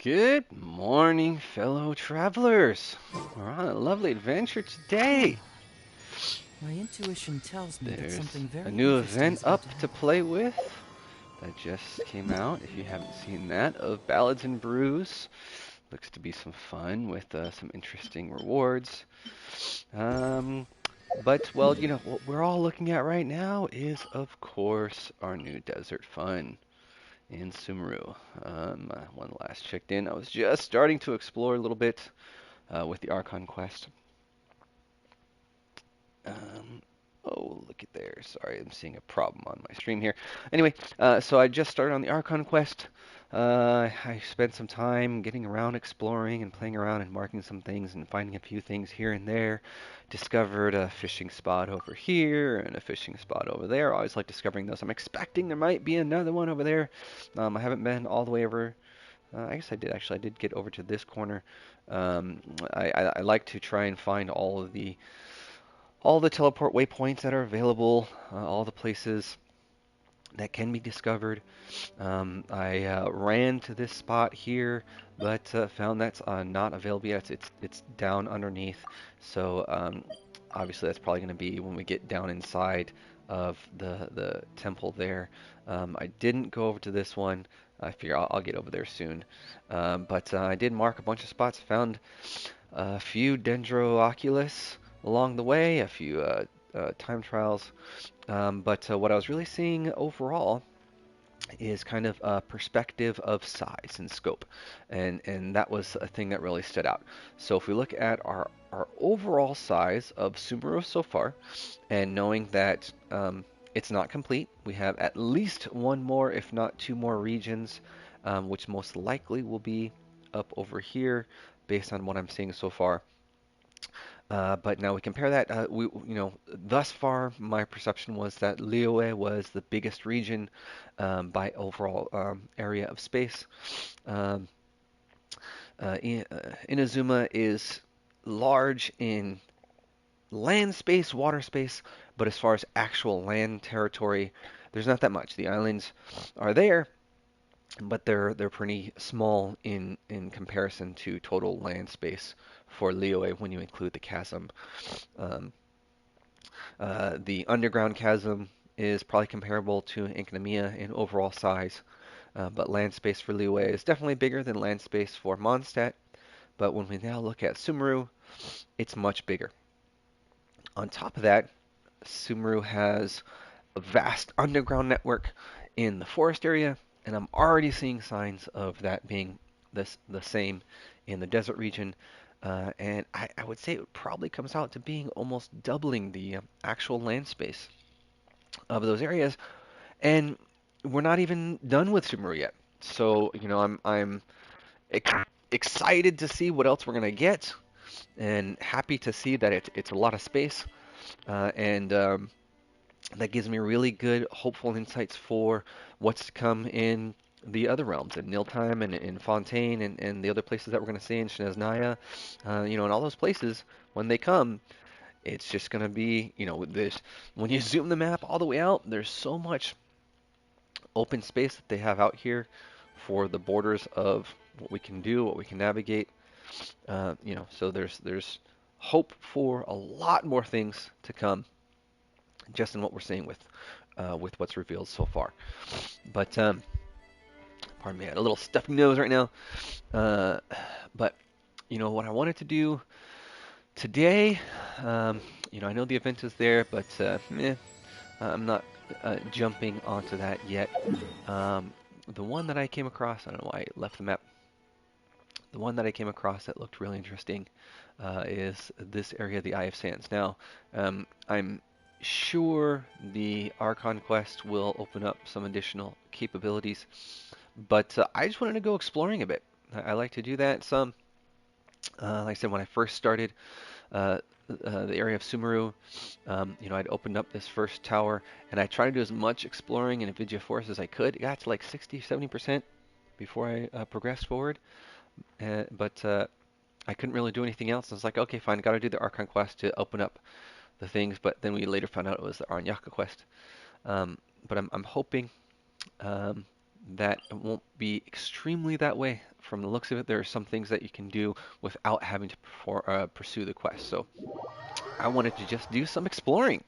Good morning, fellow travelers. We're on a lovely adventure today. My intuition tells me that There's something a very new interesting event is about to up to happen. play with that just came out. If you haven't seen that, of Ballads and Brews. Looks to be some fun with some interesting rewards. Um, well, what we're all looking at right now is, of course, our new desert fun in Sumeru. When last checked in, I was just starting to explore a little bit with the Archon quest. Um, oh, look at there. Sorry, I'm seeing a problem on my stream here. Anyway, so I just started on the Archon quest. I spent some time getting around, exploring, and playing around and marking some things and finding a few things here and there. Discovered a fishing spot over here and a fishing spot over there. I always like discovering those. I'm expecting there might be another one over there. I haven't been all the way over. I guess I did actually. I did get over to this corner. Um, I like to try and find all the teleport waypoints that are available, all the places that can be discovered. I ran to this spot here, but found that's not available yet. It's down underneath, so obviously that's probably going to be when we get down inside of the temple there. I didn't go over to this one. I figure I'll get over there soon. But I did mark a bunch of spots. Found a few Dendrooculus along the way, a few time trials. But what I was really seeing overall is kind of a perspective of size and scope, and that was a thing that really stood out. So if we look at our overall size of Sumeru so far, and knowing that it's not complete, we have at least one more, if not two more regions, which most likely will be up over here, based on what I'm seeing so far. But now we compare that. Thus far, my perception was that Liyue was the biggest region by overall area of space. Um, Inazuma is large in land space, water space, but as far as actual land territory, there's not that much. The islands are there, but they're pretty small in comparison to total land space for Liyue when you include the chasm. Um, the underground chasm is probably comparable to Enkanomiya in overall size, but land space for Liyue is definitely bigger than land space for Mondstadt. But when we now look at Sumeru, it's much bigger. On top of that, Sumeru has a vast underground network in the forest area, and I'm already seeing signs of that being the same in the desert region. And I would say it probably comes out to being almost doubling the actual land space of those areas. And we're not even done with Sumeru yet. So, I'm ex- excited to see what else we're gonna get, and happy to see that it's a lot of space, and that gives me really good, hopeful insights for what's to come in the other realms, in Niltime and in Fontaine and the other places that we're gonna see in Shneznaya, and all those places when they come. It's just gonna be, this when you zoom the map all the way out, there's so much open space that they have out here for the borders of what we can do, what we can navigate. So there's hope for a lot more things to come, just in what we're seeing with what's revealed so far. But pardon me, I had a little stuffy nose right now. Uh, but what I wanted to do today, um, I know the event is there, but I'm not jumping onto that yet. Um, the one that I came across, I don't know why I left the map. The one that I came across that looked really interesting is this area, the Eye of Sands. Now, I'm sure the Archon quest will open up some additional capabilities, but I just wanted to go exploring a bit. I like to do that some. Like I said, when I first started uh, the area of Sumeru, I'd opened up this first tower, and I tried to do as much exploring in Avidya Forest as I could. It got to like 60, 70% before I progressed forward. But I couldn't really do anything else. I was like, okay, fine, got to do the Archon quest to open up the things. But then we later found out it was the Aranyaka quest. But I'm hoping um, that it won't be extremely that way. From the looks of it, there are some things that you can do without having to pursue the quest. So I wanted to just do some exploring.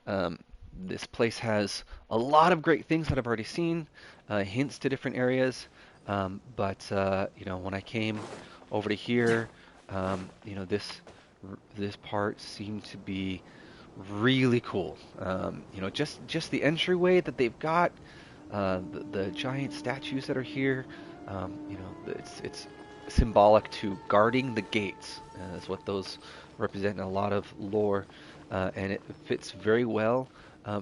Um, this place has a lot of great things that I've already seen, hints to different areas. But you know, when I came over to here, you know, this part seemed to be really cool. You know, just the entryway that they've got, the giant statues that are here. You know, it's symbolic to guarding the gates, is what those represent in a lot of lore, and it fits very well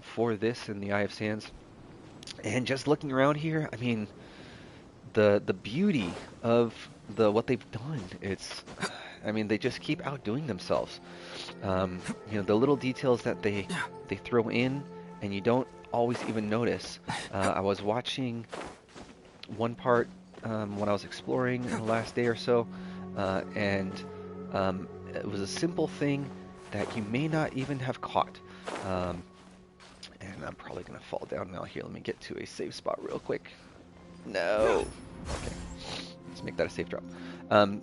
for this in the Eye of Sands. And just looking around here, I mean, the beauty of what they've done, it's, I mean, they just keep outdoing themselves. You know, the little details that they throw in, and you don't always even notice. I was watching one part when I was exploring in the last day or so, and it was a simple thing that you may not even have caught. Um, and I'm probably gonna fall down now. Here, let me get to a safe spot real quick. No. Okay, let's make that a safe drop.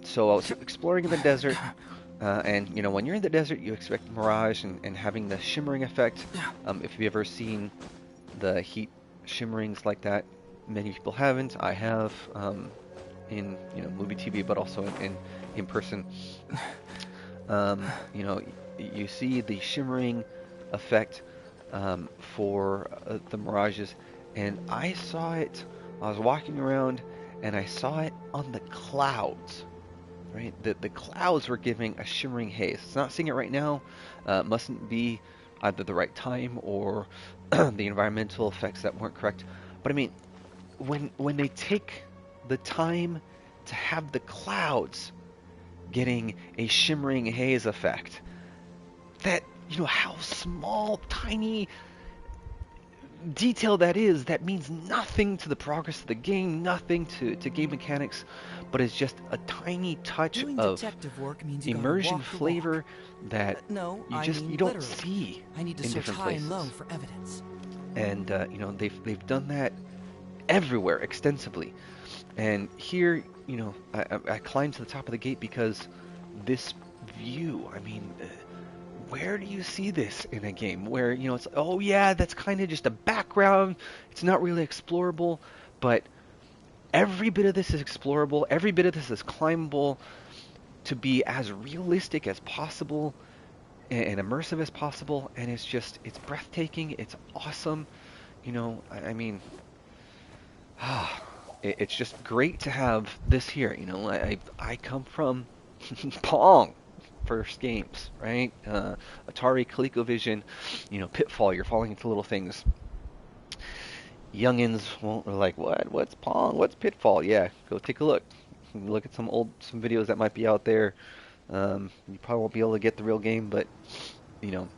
So I was exploring in the desert, and you know, when you're in the desert, you expect mirage and having the shimmering effect. If you've ever seen the heat shimmerings like that, many people haven't. I have, in, you know, movie TV, but also in person. You know, you see the shimmering effect for the mirages, and I saw it. I was walking around, and I saw it on the clouds. Right, the clouds were giving a shimmering haze. It's not seeing it right now. Mustn't be either the right time or the environmental effects that weren't correct. But I mean, when they take the time to have the clouds getting a shimmering haze effect, that, you know, how small, tiny detail that is, that means nothing to the progress of the game, nothing to game mechanics, but it's just a tiny touch Doing of detective work means you gotta immersion walk the walk. flavor that No, you I just mean you don't literally. see I need to in search different high and low places. for evidence. And you know, they've done that everywhere extensively. And here, you know, I climbed to the top of the gate because this view, I mean, where do you see this in a game where, you know, it's, oh yeah, that's kind of just a background, it's not really explorable, but every bit of this is explorable, every bit of this is climbable to be as realistic as possible and immersive as possible, and it's just, it's breathtaking, it's awesome. You know, I mean, it's just great to have this here. You know, I come from Pong first games, right? Atari, ColecoVision, you know, Pitfall. You're falling into little things. Youngins won't are like, what? What's Pong? What's Pitfall? Yeah, go take a look. Look at some videos that might be out there. You probably won't be able to get the real game, but you know,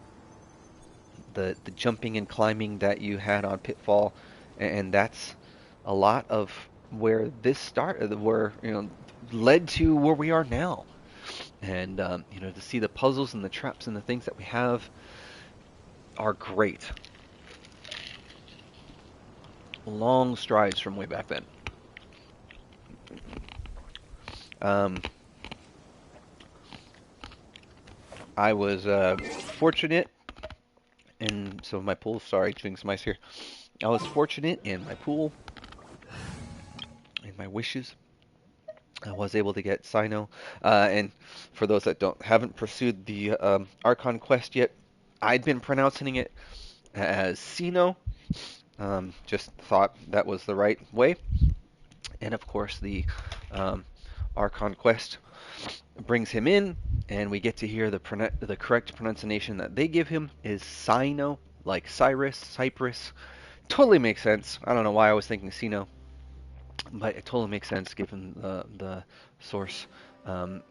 the jumping and climbing that you had on Pitfall, and that's a lot of where this started, where, you know, led to where we are now. And you know, to see the puzzles and the traps and the things that we have are great. Long strides from way back then. Um, I was fortunate in some of my pool. Sorry, chewing some ice here. I was fortunate in my pool, in my wishes. I was able to get Sino. And for those that haven't pursued the Archon quest yet, I'd been pronouncing it as Sino. Just thought that was the right way. And of course, the um, Archon quest brings him in, and we get to hear the correct pronunciation that they give him is Sino, like Cyrus, Cyprus. Totally makes sense. I don't know why I was thinking Sino, but it totally makes sense given the source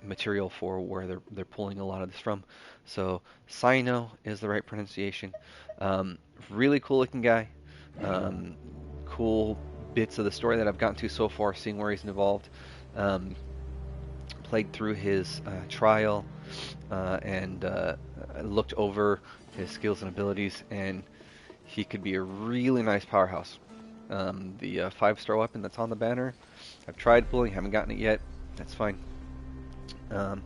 material for where they're pulling a lot of this from. So Sino is the right pronunciation. Um, Really cool looking guy. Um, cool bits of the story that I've gotten to so far, seeing where he's involved. Um, Played through his trial and looked over his skills and abilities, and he could be a really nice powerhouse. the 5-star weapon that's on the banner. I've tried pulling, haven't gotten it yet. That's fine. Um,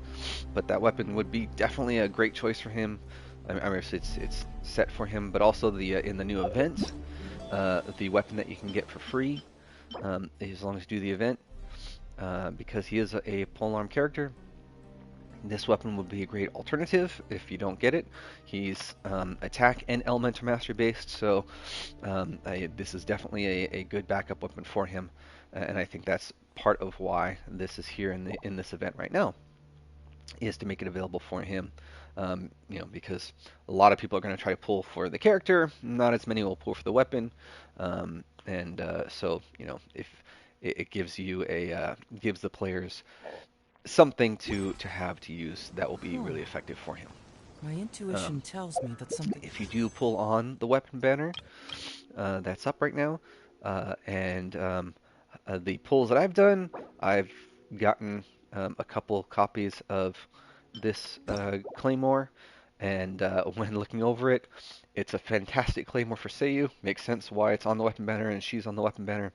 but that weapon would be definitely a great choice for him. I mean, it's set for him, but also the in the new event, the weapon that you can get for free, as long as you do the event, because he is a polearm character. This weapon would be a great alternative if you don't get it. He's attack and elemental mastery based, so this is definitely a good backup weapon for him, and I think that's part of why this is here in this event right now, is to make it available for him. Because a lot of people are going to try to pull for the character, not as many will pull for the weapon, so if it gives you gives the players something to have to use that will be Huh. really effective for him. My intuition tells me that something. If you do pull on the weapon banner, that's up right now, and the pulls that I've done, I've gotten a couple copies of this claymore, and when looking over it, it's a fantastic claymore for Seiyu. Makes sense why it's on the weapon banner and she's on the weapon banner.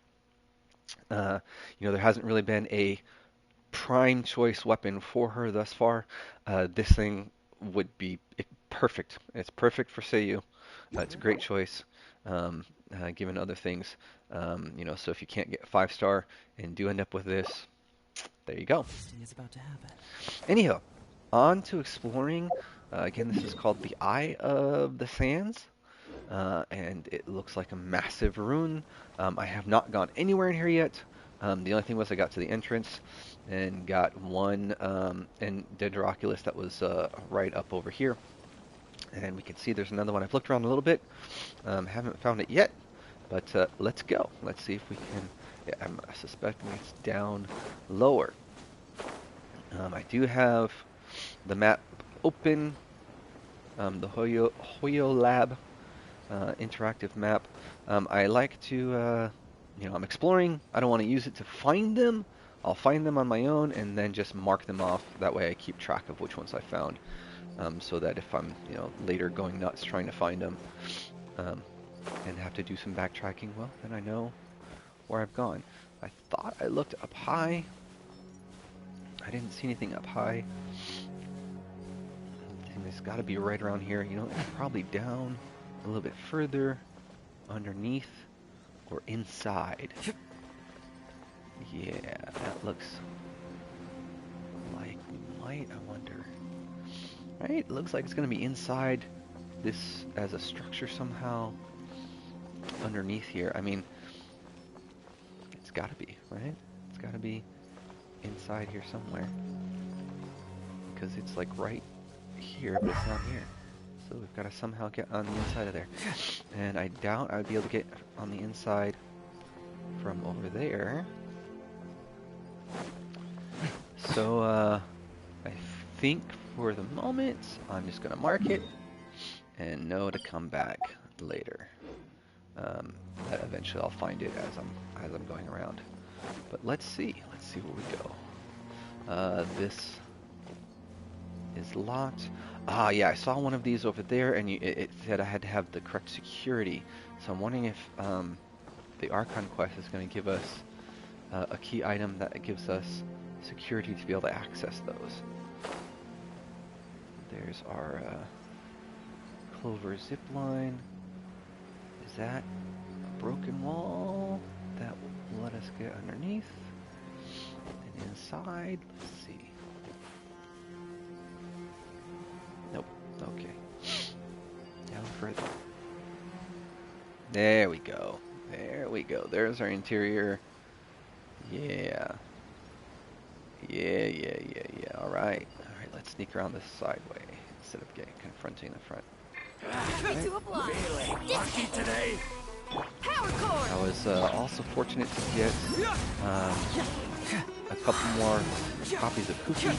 Uh, there hasn't really been a prime choice weapon for her thus far. This thing would be perfect. It's perfect for Seiyu. It's a great choice, given other things. So if you can't get 5-star and do end up with this, there you go. Interesting is about to happen. Anyhow, on to exploring. Again, this is called the Eye of the Sands. And it looks like a massive ruin. I have not gone anywhere in here yet. The only thing was I got to the entrance and got one Dendroculus that was right up over here. And we can see there's another one. I've looked around a little bit. Haven't found it yet, but let's go. Let's see if we can. Yeah, I'm suspecting it's down lower. I do have the map open, the Hoyo Lab interactive map. I like to, I'm exploring. I don't want to use it to find them. I'll find them on my own and then just mark them off. That way I keep track of which ones I found, so that if I'm, later going nuts trying to find them, and have to do some backtracking, well, then I know where I've gone. I thought I looked up high. I didn't see anything up high. It's got to be right around here. It's probably down a little bit further, underneath, or inside. Yeah, that looks like we might, I wonder. Right? It looks like it's going to be inside this as a structure somehow. Underneath here. I mean, it's got to be, right? It's got to be inside here somewhere. Because it's like right here, but it's not here. So we've got to somehow get on the inside of there. And I doubt I would be able to get on the inside from over there. So, I think for the moment, I'm just going to mark it and know to come back later. That eventually I'll find it as I'm going around. But let's see where we go. This is locked. Ah, yeah, I saw one of these over there, and it said I had to have the correct security. So I'm wondering if the Archon quest is going to give us a key item that gives us security to be able to access those. There's our Clover zipline. Is that a broken wall that will let us get underneath? And inside, let's see. Nope. Okay. Down further. There we go. There we go. There's our interior. Yeah. Yeah. All right. Let's sneak around this side way instead of confronting the front. Ready to apply. Feeling lucky today? Power core. I was also fortunate to get a couple more copies of Cookie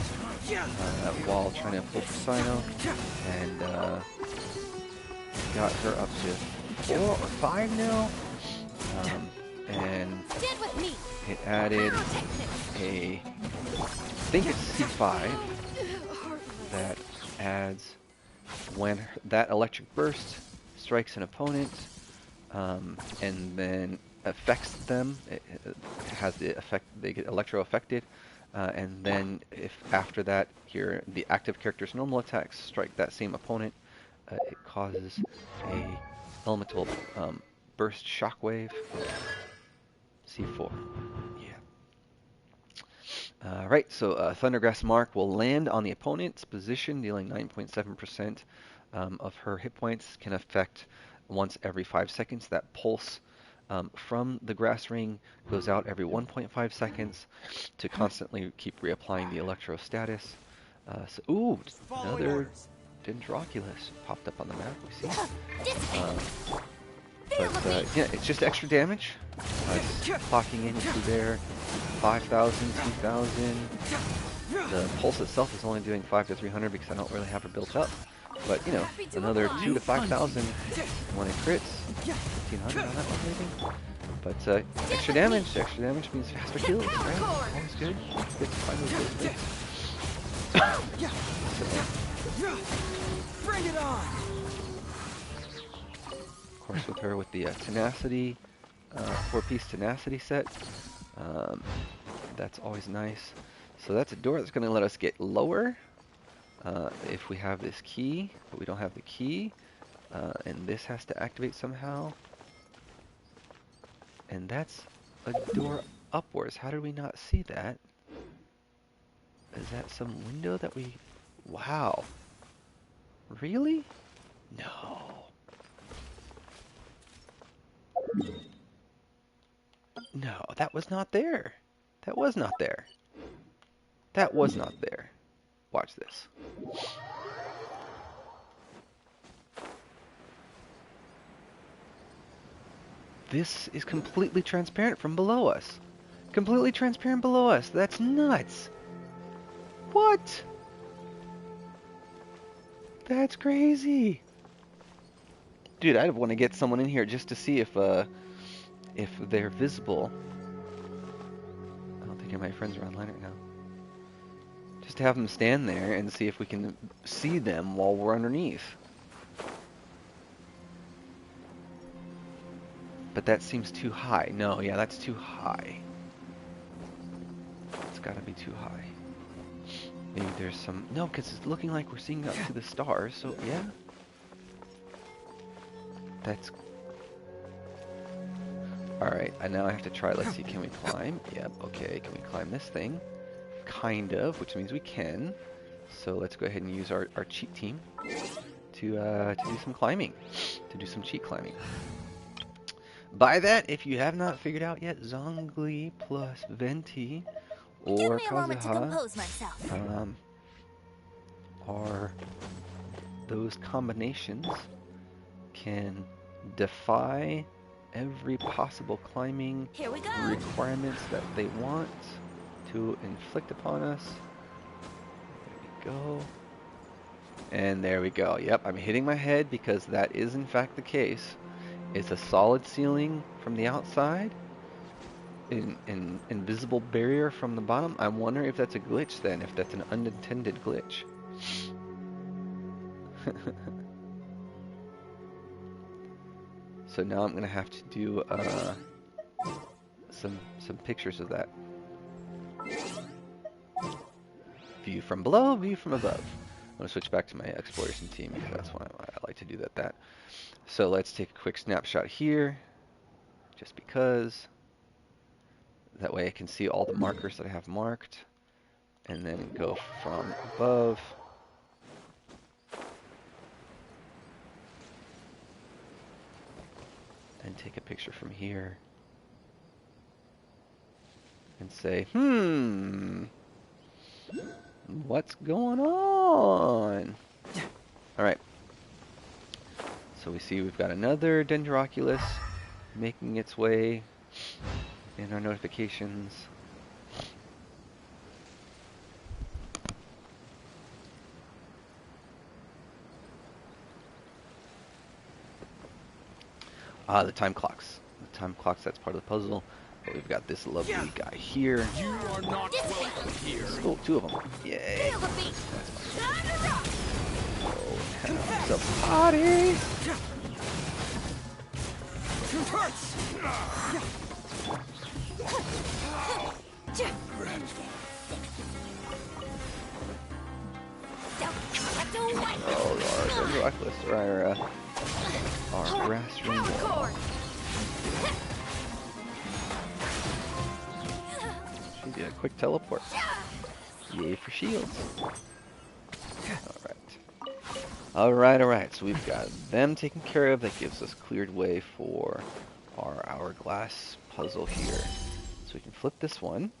while trying to pull for Sino, and got her up to 4 or 5 now, and Stand with me. it added I think it's C5 that adds when that electric burst strikes an opponent, and then affects them. It has the effect, they get electro affected, and then if after that here the active character's normal attacks strike that same opponent, it causes a elemental burst shockwave. C4. Yeah. Right, so Thundergrass Mark will land on the opponent's position, dealing 9.7% of her hit points. Can affect once every 5 seconds. That pulse from the grass ring goes out every 1.5 seconds to constantly keep reapplying the electro status. Ooh, another Dendroculus popped up on the map. We see. But yeah, it's just extra damage. It's clocking in through there. 5,000, 2,000. The pulse itself is only doing 5 to 300 because I don't really have her built up. But you know, another 2 to 5,000 when it crits. 1,500 on that one maybe. But extra damage means faster kills, right? Always good. Good to find those good Bring it on! Of course, with her with the tenacity, 4-piece tenacity set. That's always nice. So that's a door that's going to let us get lower if we have this key, but we don't have the key. And this has to activate somehow. And that's a door upwards. How did we not see that? Is that some window that we... Wow. Really? No. No, that was not there. That was not there. That was not there. Watch this. This is completely transparent from below us. Completely transparent below us. That's nuts. What? That's crazy. Dude, I'd want to get someone in here just to see if they're visible. I don't think any of my friends are online right now. Just to have them stand there and see if we can see them while we're underneath. But that seems too high. No, yeah, that's too high. It's gotta be too high. Maybe there's some... No, because it's looking like we're seeing up to the stars, so yeah. That's... Alright, and now I have to try, let's see, can we climb? Yep, okay, can we climb this thing? Kind of, which means we can. So let's go ahead and use our cheat team to do some climbing. To do some cheat climbing. By that, if you have not figured out yet, Zhongli plus Venti or Give me a moment to Kazuha compose myself. are those combinations can defy every possible climbing Here we go. requirements that they want to inflict upon us. There we go. And there we go. Yep, I'm hitting my head because that is in fact the case. It's a solid ceiling from the outside, an invisible barrier from the bottom. I wonder if that's a glitch then, if that's an unintended glitch. So now I'm gonna have to do some pictures of that. View from below, view from above. I'm gonna switch back to my exploration team because that's why I like to do that. So let's take a quick snapshot here, just because. That way I can see all the markers that I have marked, and then go from above. And take a picture from here. And say, what's going on? Alright. So we see we've got another Dendroculus making its way in our notifications. The time clocks. The time clocks, that's part of the puzzle. But we've got this lovely guy here. You are not welcome here. Oh, two of them. Yay. Feel the beat. Oh, have some party. Oh, our reckless, our grass ring Power wall. cord. Should be a quick teleport. Yay for shields. Alright. So we've got them taken care of. That gives us cleared way for our hourglass puzzle here. So we can flip this one.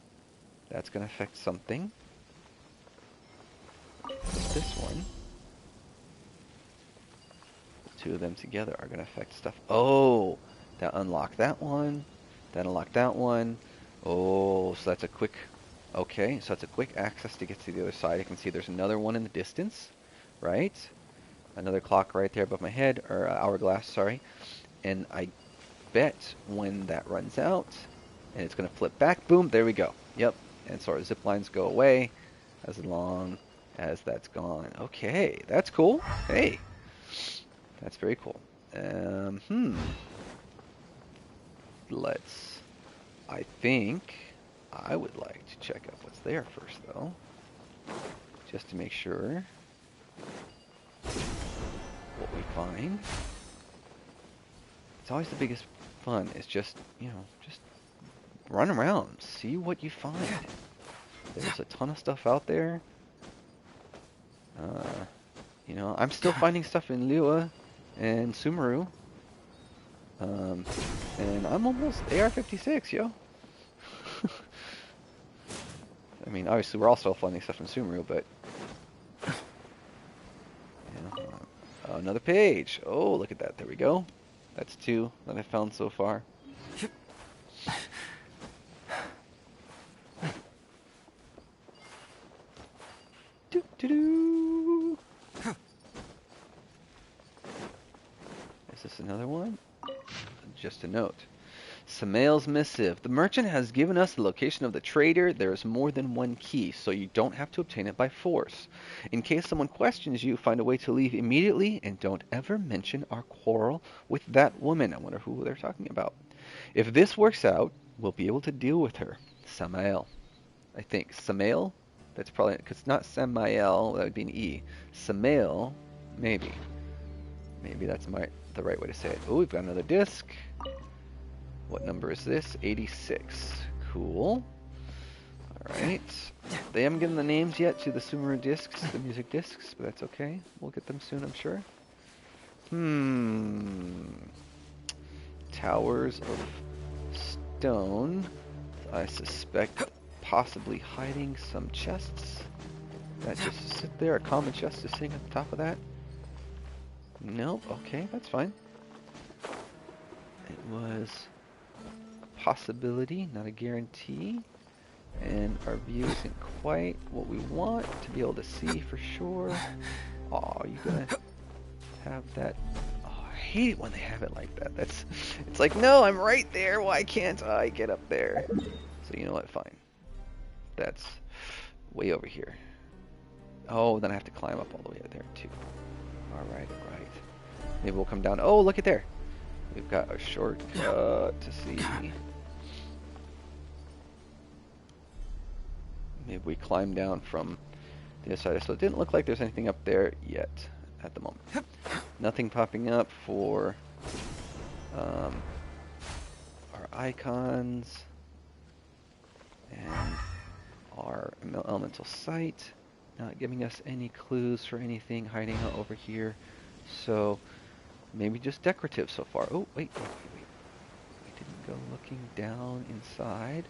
That's going to affect something. Flip this one. The two of them together are going to affect stuff. Oh! That unlocked that one. That unlocked that one. Oh, so that's a quick... Okay, so that's a quick access to get to the other side. I can see there's another one in the distance, right? Another clock right there above my head, or hourglass, sorry. And I bet when that runs out, and it's going to flip back, boom, there we go. Yep, and so our zip lines go away as long as that's gone. Okay, that's cool. Hey, that's very cool. I think I would like to check out what's there first, though, just to make sure what we find. It's always the biggest fun, is just, just run around, see what you find. There's a ton of stuff out there. I'm still finding stuff in Lua and Sumeru. And I'm almost AR-56, yo. I mean, obviously we're all still finding stuff in Sumeru, but... another page. Oh, look at that. There we go. That's 2 that I found so far. Doo-doo-doo. Is this another one? Just a note. Sumeru's missive. The merchant has given us the location of the trader. There is more than one key, so you don't have to obtain it by force. In case someone questions you, find a way to leave immediately, and don't ever mention our quarrel with that woman. I wonder who they're talking about. If this works out, we'll be able to deal with her. Samael. I think. Samael? That's probably... because it's not Samael. That would be an E. Samael. Maybe. Maybe that's the right way to say it. Oh, we've got another disc. What number is this? 86. Cool. Alright. They haven't given the names yet to the Sumeru discs, the music discs, but that's okay. We'll get them soon, I'm sure. Towers of stone. I suspect possibly hiding some chests that just sit there. A common chest is sitting at the top of that. Nope. Okay, that's fine. It was... possibility, not a guarantee, and our view isn't quite what we want to be able to see for sure. Oh, you gonna have that? Oh, I hate it when they have it like that. It's like, no, I'm right there. Why can't I get up there? So you know what? Fine. That's way over here. Oh, then I have to climb up all the way up there too. All right. Maybe we'll come down. Oh, look at there. We've got a shortcut to see. Maybe we climb down from the other side. So it didn't look like there's anything up there yet at the moment. Nothing popping up for our icons and our elemental sight. Not giving us any clues for anything hiding out over here. So maybe just decorative so far. Oh, wait. We didn't go looking down inside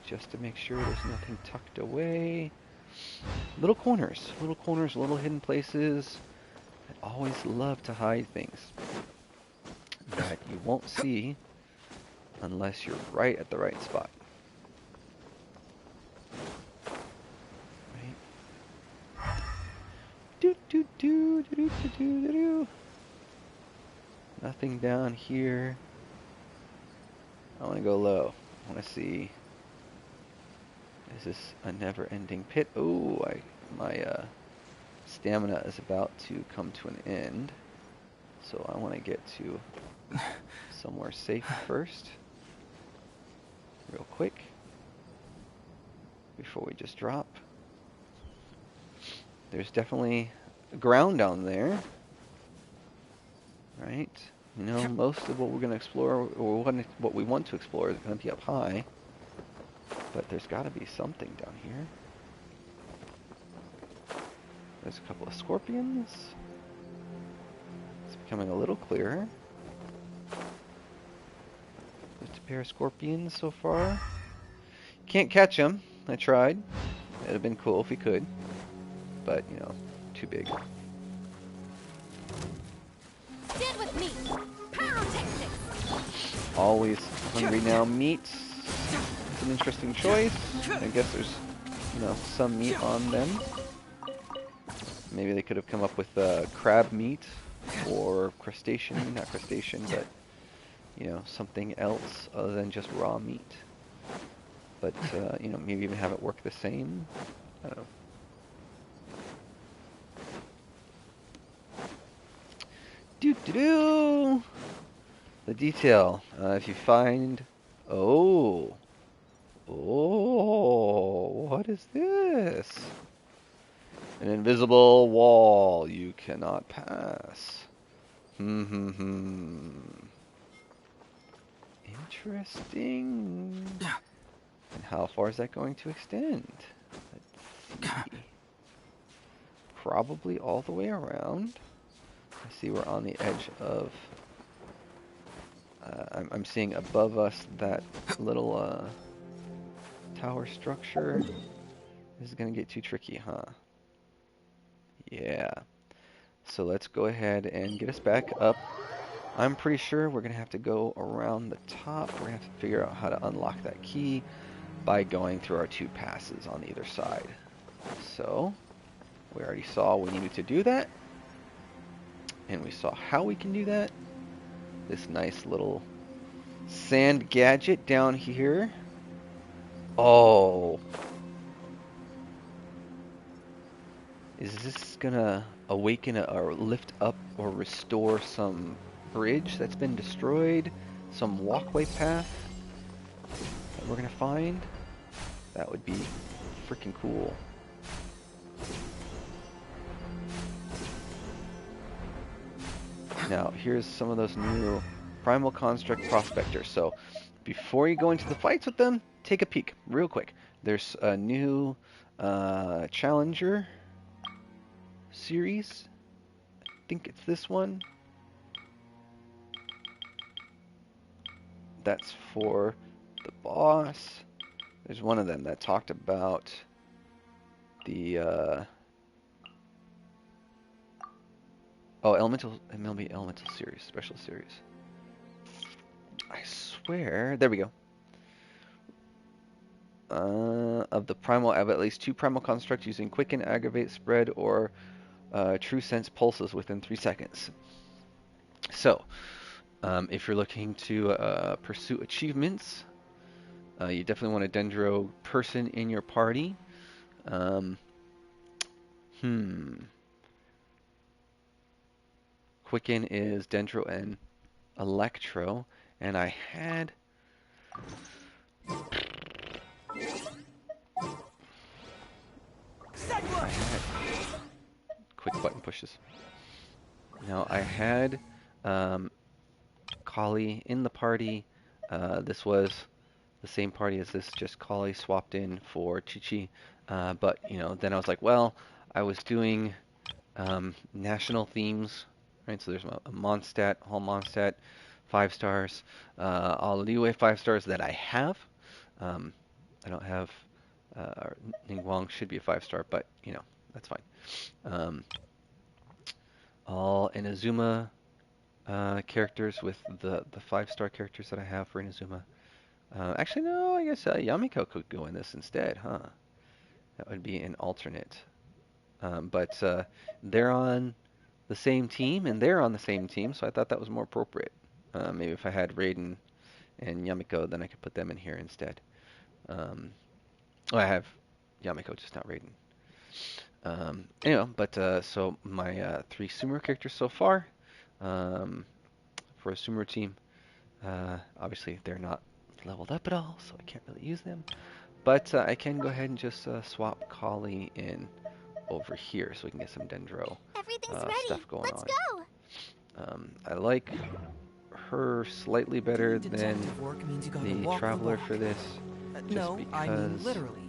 just to make sure there's nothing tucked away. Little corners, little hidden places. I always love to hide things that you won't see unless you're right at the right spot. Right? Nothing down here. I want to go low. I want to see. Is this a never-ending pit? Oh, my stamina is about to come to an end. So I want to get to somewhere safe first, real quick, before we just drop. There's definitely ground down there, right? You know, most of what we're going to explore, or what we want to explore, is going to be up high. But there's got to be something down here. There's a couple of scorpions. It's becoming a little clearer. Just a pair of scorpions so far. Can't catch them. I tried. It'd have been cool if we could. But, you know, too big. Stand with me. Pyrotechnics. Always hungry now. Meat. It's an interesting choice. I guess there's, you know, some meat on them. Maybe they could have come up with crab meat or crustacean, not crustacean, but, you know, something else other than just raw meat. But, you know, maybe even have it work the same. I don't know. Doo-doo-doo! The detail. If you find... Oh! Oh! What is this? An invisible wall you cannot pass. Interesting. And how far is that going to extend? Let's see. Probably all the way around. I see we're on the edge of... I'm seeing above us that little tower structure. This is going to get too tricky, huh? Yeah. So let's go ahead and get us back up. I'm pretty sure we're going to have to go around the top. We're going to have to figure out how to unlock that key by going through our two passes on either side. So, we already saw we needed to do that. And we saw how we can do that. This nice little sand gadget down here. Oh. Is this gonna awaken or lift up or restore some bridge that's been destroyed? Some walkway path that we're gonna find? That would be freaking cool. Now, here's some of those new Primal Construct Prospectors. So, before you go into the fights with them, take a peek, real quick. There's a new Challenger series. I think it's this one. That's for the boss. There's one of them that talked about the... Oh, MLB Elemental Series, Special Series. I swear, there we go. Of the primal, I have at least 2 primal constructs using quicken, aggravate, spread, or true sense pulses within 3 seconds. So, if you're looking to pursue achievements, you definitely want a Dendro person in your party. Quicken is Dendro and Electro, and I had... Quick button pushes. Now, I had Kali in the party. This was the same party as this, just Kali swapped in for Chi-Chi. But, you know, then I was like, well, I was doing national themes, right? So there's a Mondstadt, all Mondstadt, 5 stars, all Liyue 5 stars that I have. I don't have, Ningguang should be a 5 star, but, you know, that's fine. All Inazuma characters with the 5 star characters that I have for Inazuma. Actually, no, I guess Yamiko could go in this instead, huh? That would be an alternate. But they're on the same team, and they're on the same team, so I thought that was more appropriate. Maybe if I had Raiden and Yamiko, then I could put them in here instead. Well, I have Yamiko, just not Raiden. Anyway, but so my 3 Sumeru characters so far. For for a Sumeru team. Obviously, they're not leveled up at all, so I can't really use them. But I can go ahead and just swap Kali in over here so we can get some Dendro Everything's ready. stuff going Let's on. go. I like her slightly better Doing than detective work means you gotta the walk the Traveler walk. for this. Just No, I mean because literally.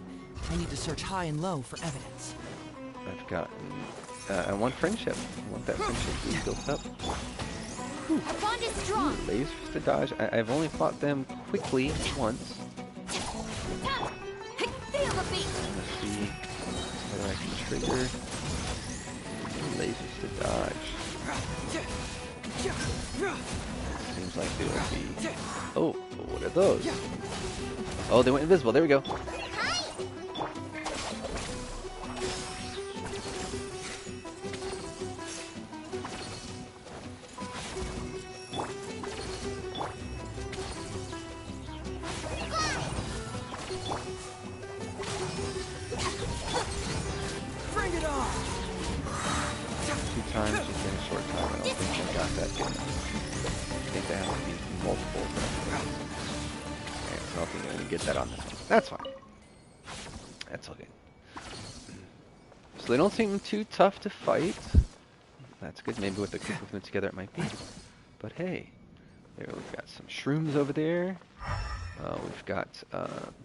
I need to search high and low for evidence. I've gotten... I want friendship. I want that friendship to be built up. Our bond is strong. Lasers to dodge. I've only fought them quickly once. Feel the beat. Let's see whether I can trigger lasers to dodge. Seems like they will be... Oh, what are those? Oh, they went invisible. There we go. Bring it on! 2 times just in a short time. I don't think I got that in. I think they have to be multiple. Okay, so I don't think I'm going to get that on this one. That's fine. That's all good. So they don't seem too tough to fight. That's good. Maybe with the group of them together it might be. But hey, there we've got some shrooms over there. We've got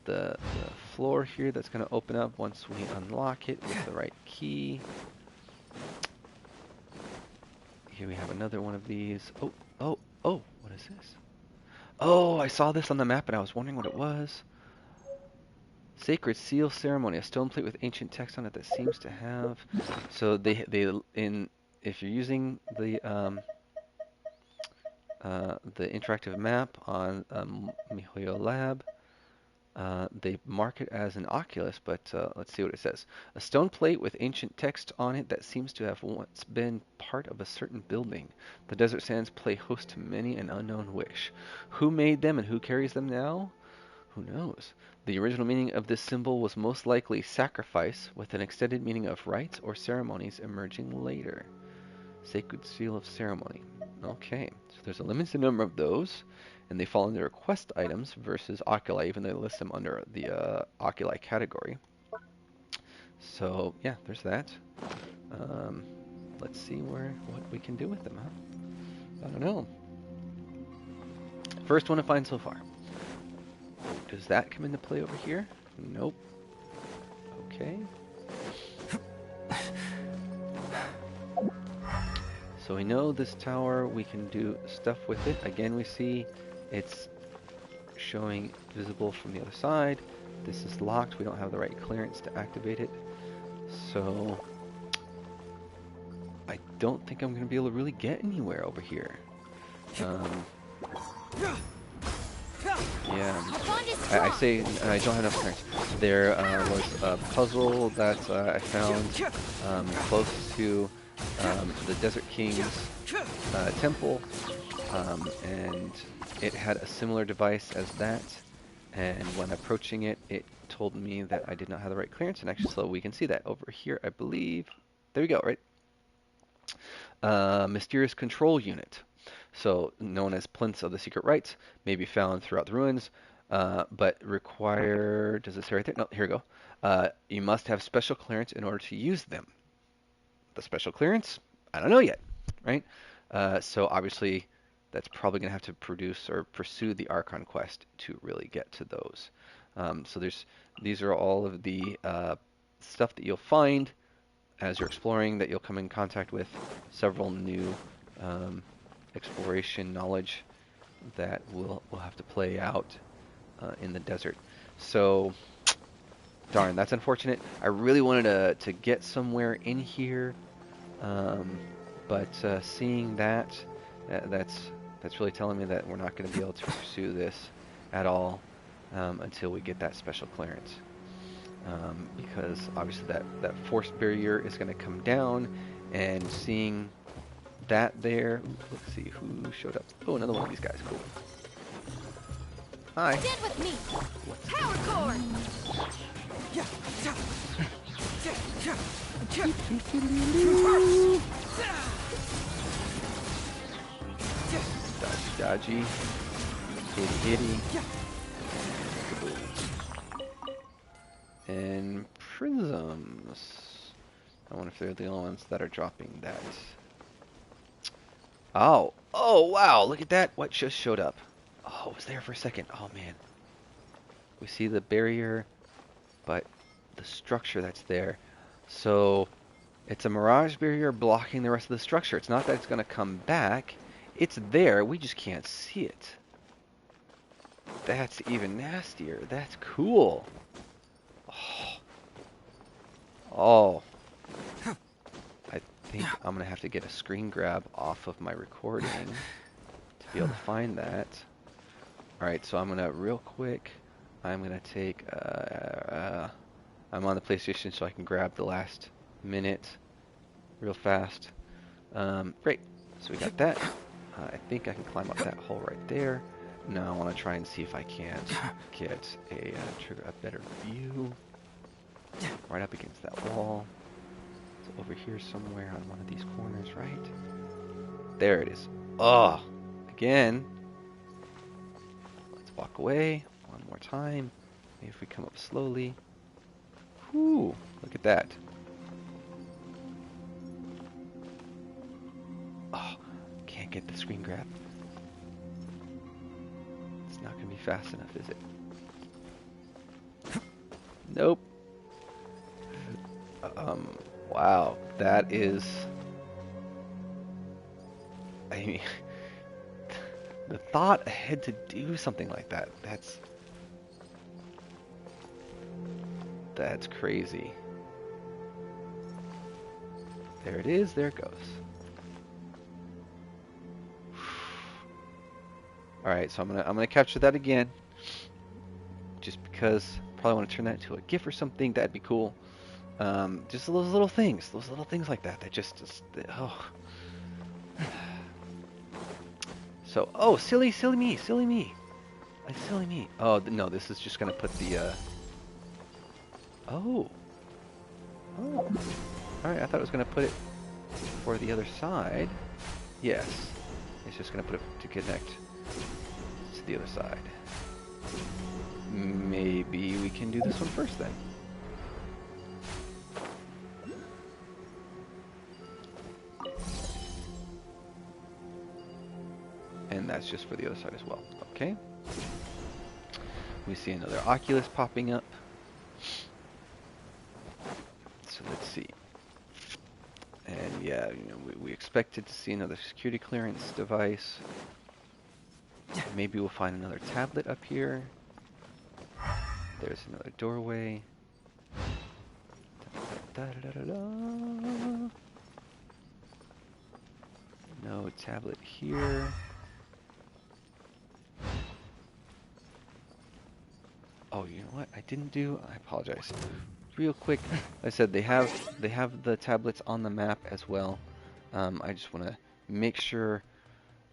the floor here that's going to open up once we unlock it with the right key. Here we have another one of these. Oh, what is this? Oh, I saw this on the map and I was wondering what it was. Sacred Seal Ceremony, a stone plate with ancient text on it that seems to have... So if you're using the interactive map on MiHoYo Lab, they mark it as an Oculus, but let's see what it says. A stone plate with ancient text on it that seems to have once been part of a certain building. The Desert Sands play host to many an unknown wish. Who made them and who carries them now? Who knows? The original meaning of this symbol was most likely sacrifice, with an extended meaning of rites or ceremonies emerging later. Sacred Seal of Ceremony. Okay, so there's a limited number of those, and they fall under quest items versus oculi, even though they list them under the oculi category. So yeah, there's that. Let's see what we can do with them, huh? I don't know. First one to find so far. Does that come into play over here? Nope. Okay. So we know this tower, we can do stuff with it. Again, we see it's showing visible from the other side. This is locked. We don't have the right clearance to activate it. So I don't think I'm going to be able to really get anywhere over here. Yeah, I say I don't have enough clearance. There was a puzzle that I found close to the Desert King's temple, and it had a similar device as that, and when approaching it, it told me that I did not have the right clearance, and actually, so we can see that over here, I believe. There we go, right? Mysterious Control Unit. So, known as Plinths of the Secret Rites, may be found throughout the ruins, but require, does it say right there? No, here we go. You must have special clearance in order to use them. The special clearance? I don't know yet, right? So obviously, that's probably going to have to produce or pursue the Archon quest to really get to those. So these are all of the stuff that you'll find as you're exploring, that you'll come in contact with. Several new exploration knowledge that will have to play out in the desert. So, darn, that's unfortunate. I really wanted to get somewhere in here, but seeing that's really telling me that we're not going to be able to pursue this at all until we get that special clearance. Because obviously that force barrier is going to come down, and seeing that there, let's see who showed up. Oh, another one of these guys. Cool. Hi. Stand with me. Power cord. dodgy, itty itty, and prisms. I wonder if they're the only ones that are dropping that. Oh, oh wow! Look at that! What just showed up? Oh, it was there for a second. Oh man, we see the barrier, but the structure that's there. So it's a mirage barrier blocking the rest of the structure. It's not that it's going to come back. It's there. We just can't see it. That's even nastier. That's cool. Oh. Oh. I think I'm going to have to get a screen grab off of my recording to be able to find that. Alright, so I'm going to real quick, I'm going to take, I'm on the PlayStation so I can grab the last minute real fast. Great. So we got that. I think I can climb up that hole right there. Now I want to try and see if I can't get a better view. Right up against that wall. It's over here somewhere on one of these corners, right? There it is. Oh, again. Let's walk away one more time. Maybe if we come up slowly. Whew, look at that. Oh, can't get the screen grab. It's not going to be fast enough, is it? Nope. Wow, that is... I mean, the thought ahead to do something like that, that's crazy. There it is, there it goes. Alright, so I'm gonna capture that again. Just because I probably want to turn that into a GIF or something, that'd be cool. Just those little things like that just oh. So, oh, silly me. Silly me. Oh, no, this is just gonna put the, oh. Oh. Alright, I thought it was gonna put it for the other side. Yes. It's just gonna put it to connect to the other side. Maybe we can do this one first then. And that's just for the other side as well. Okay. We see another Oculus popping up. So let's see. And yeah, you know, we expected to see another security clearance device. Maybe we'll find another tablet up here. There's another doorway. Da, da, da, da, da. No tablet here. Oh, you know what? I didn't do. I apologize. Real quick, I said they have the tablets on the map as well. I just want to make sure.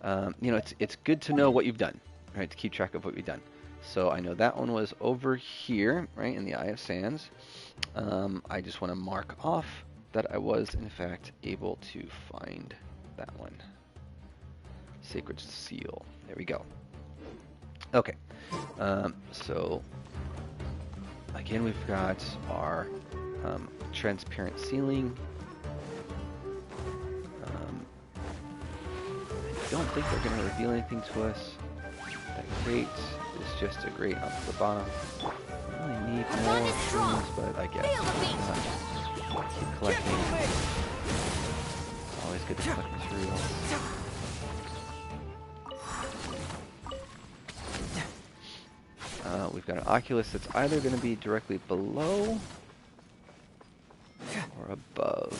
You know, it's good to know what you've done, right? To keep track of what you've done. So I know that one was over here, right, in the Eye of Sands. I just want to mark off that I was in fact able to find that one. Sacred Seal. There we go. Okay. So again, we've got our transparent ceiling. I don't think they're going to reveal anything to us. That grate is just a grate onto the bottom. I really need more shrooms, but I guess keep collecting. It's always good to collect materials. We've got an Oculus that's either going to be directly below or above.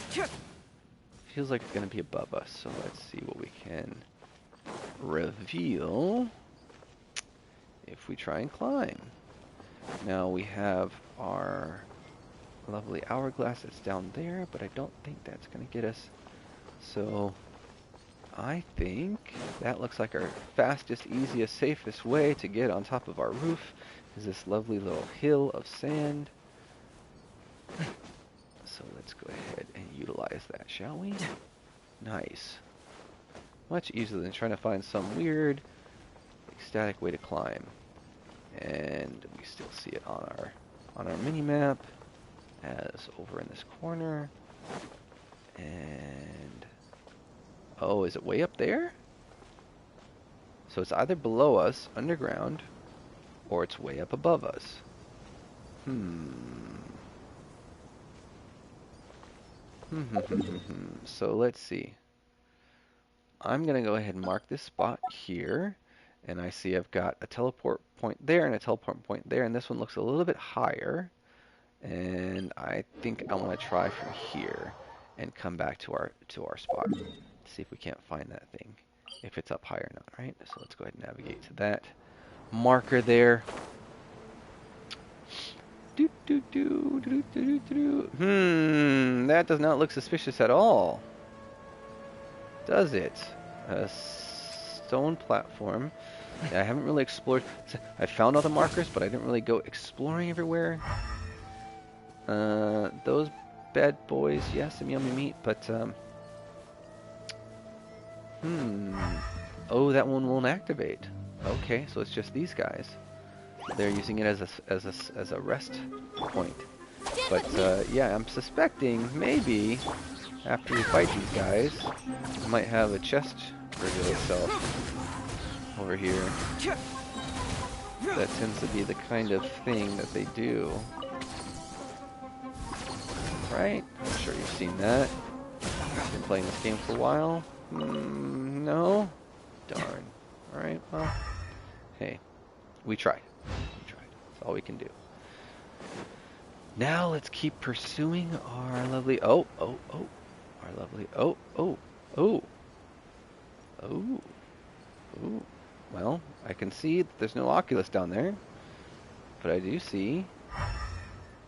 Feels like it's going to be above us, so let's see what we can reveal if we try and climb. Now we have our lovely hourglass that's down there, but I don't think that's going to get us. So I think that looks like our fastest, easiest, safest way to get on top of our roof is this lovely little hill of sand. So let's go ahead and utilize that, shall we? Nice. Much easier than trying to find some weird static way to climb. And we still see it on our mini map as over in this corner. And oh, is it way up there? So it's either below us, underground, or it's way up above us. So let's see. I'm going to go ahead and mark this spot here. And I see I've got a teleport point there and a teleport point there. And this one looks a little bit higher. And I think I want to try from here and come back to our spot. See if we can't find that thing. If it's up higher or not, right? So let's go ahead and navigate to that marker there. That does not look suspicious at all. Does it? A stone platform. Yeah, I haven't really explored. I found all the markers, but I didn't really go exploring everywhere. Those bad boys, yeah, some yummy meat, but oh, that one won't activate. Okay, so it's just these guys. They're using it as a rest point. But yeah, I'm suspecting maybe after we fight these guys, we might have a chest reveal itself over here. That tends to be the kind of thing that they do. Right? I'm sure you've seen that. Been playing this game for a while. No? Darn. Alright, well, hey, we tried. That's all we can do. Now let's keep pursuing our lovely, our lovely, well, I can see that there's no Oculus down there, but I do see,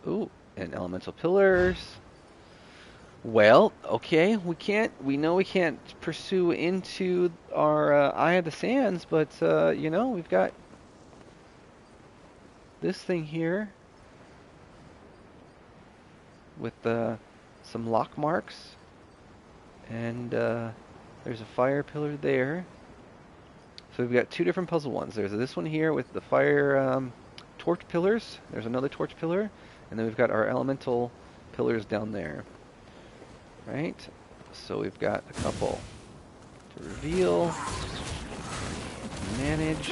and elemental pillars. Well, okay, we know we can't pursue into our Eye of the Sands, but, you know, we've got this thing here with some lock marks, and there's a fire pillar there. So we've got two different puzzle ones. There's this one here with the fire torch pillars. There's another torch pillar, and then we've got our elemental pillars down there. Right? So we've got a couple to reveal, manage.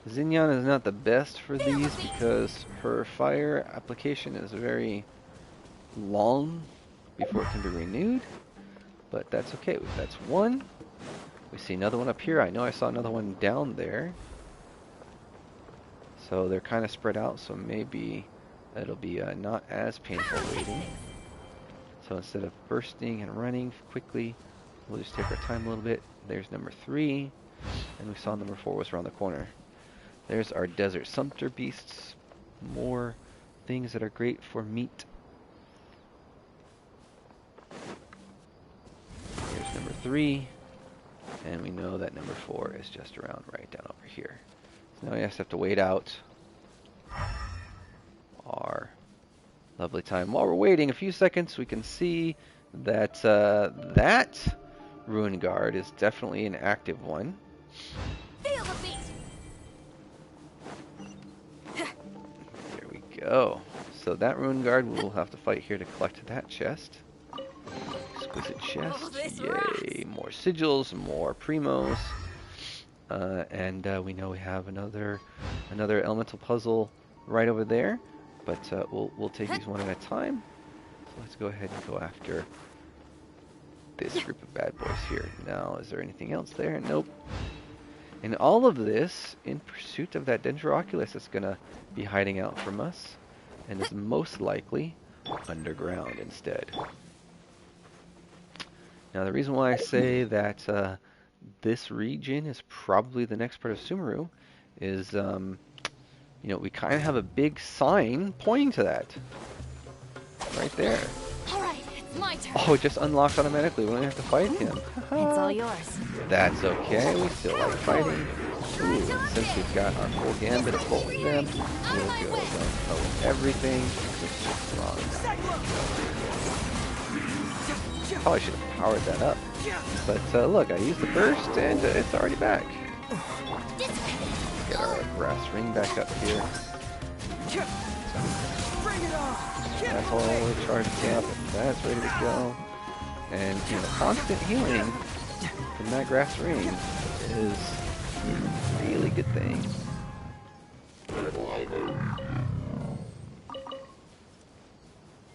Xinyan is not the best for these because her fire application is very long before it can be renewed, but that's okay. That's one. We see another one up here. I know I saw another one down there. So they're kind of spread out, so maybe it'll be not as painful waiting. So instead of bursting and running quickly, we'll just take our time a little bit. There's number 3, and we saw number 4 was around the corner. There's our desert sumpter beasts. More things that are great for meat. Here's number 3. And we know that number 4 is just around right down over here. So now we just have to wait out our lovely time. While we're waiting a few seconds, we can see that that Ruin Guard is definitely an active one. Feel the beat. There we go. So that Ruin Guard we'll have to fight here to collect that chest. Exquisite chest. Yay. More sigils, more primos. And we know we have another elemental puzzle right over there. But we'll take these one at a time. So let's go ahead and go after this group of bad boys here. Now, is there anything else there? Nope. And all of this in pursuit of that Dendroculus that's going to be hiding out from us, and is most likely underground instead. Now, the reason why I say that this region is probably the next part of Sumeru is, you know, we kind of have a big sign pointing to that. Right there. Alright, it's my turn. Oh, it just unlocks automatically. We don't have to fight him. It's all yours. That's okay. We still like fighting. Ooh, since we've got our full gambit of both of them, we'll go with everything. It's just wrong. Probably should have powered that up. But look, I used the burst and it's already back. Get our grass ring back up here. Bring it on! That's all charged up. That's ready to go. And you know, constant healing from that grass ring is a really good thing.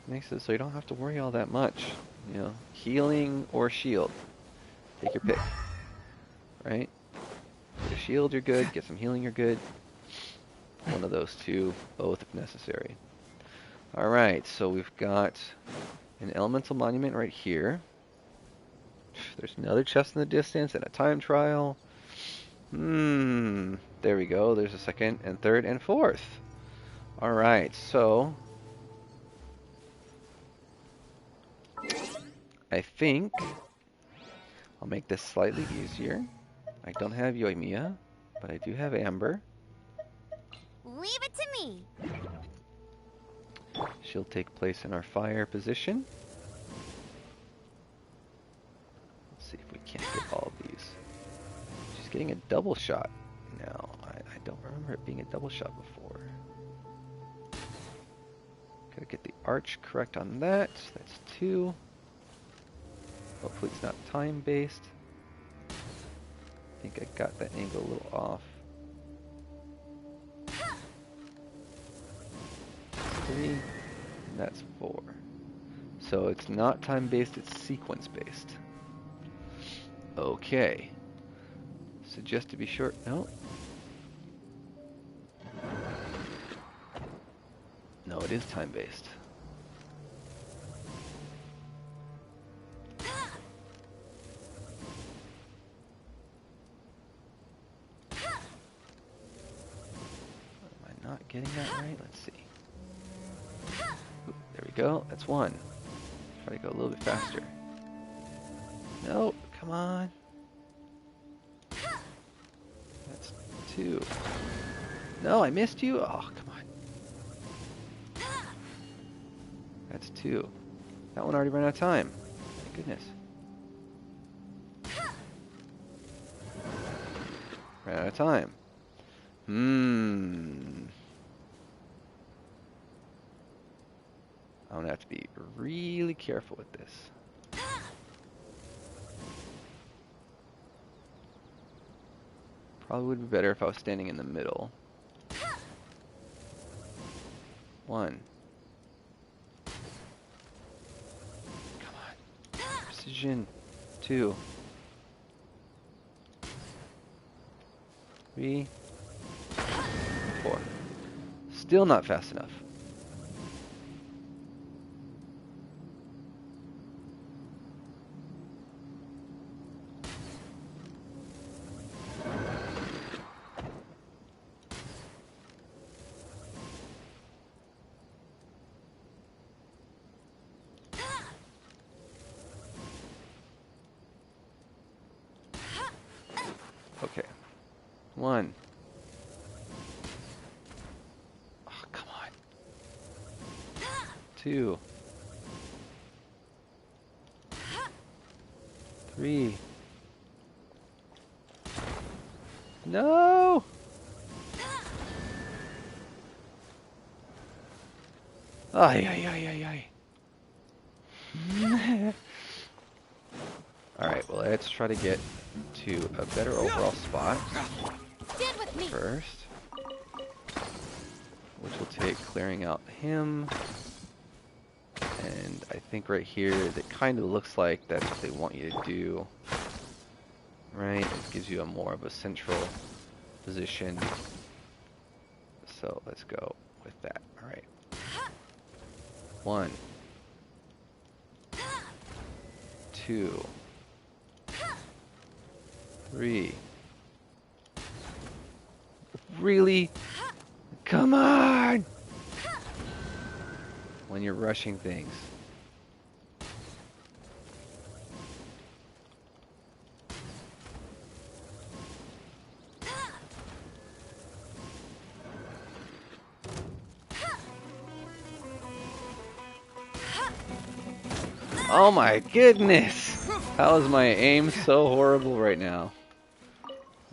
Makes it so you don't have to worry all that much. You know, healing or shield. Take your pick. Right? Get a shield, you're good. Get some healing, you're good. One of those two, both if necessary. Alright, so we've got an elemental monument right here. There's another chest in the distance and a time trial. There we go. There's a second and third and fourth. Alright, so I think I'll make this slightly easier. I don't have Yoimiya, but I do have Amber. Leave it to me. She'll take place in our fire position. Let's see if we can't get all of these. She's getting a double shot now. I don't remember it being a double shot before. Gotta get the arch correct on that. That's 2. Hopefully it's not time-based. I think I got that angle a little off. 3, and that's 4. So it's not time-based, it's sequence-based. Okay. So just to be sure, no. No, it is time-based. Am I not getting that right? Let's see. Oop, there we go. That's 1. Try to go a little bit faster. No, come on. That's 2. No, I missed you. Oh, come on. That's 2. That one already ran out of time. My goodness. Ran out of time. I'm gonna have to be really careful with this. Probably would be better if I was standing in the middle. 1. Come on. Precision. 2. 3. 4. Still not fast enough. Okay. 1. Oh, come on. 2. 3. No! Ay, ay, ay, ay, ay. Alright, well, let's try to get to a better overall spot Stand with me. first, which will take clearing out him. And I think right here, that kind of looks like that's what they want you to do. Right? It gives you a more of a central position. So let's go with that. Alright. 1. 2. 3. Really? Come on! When you're rushing things. Oh my goodness! How is my aim so horrible right now?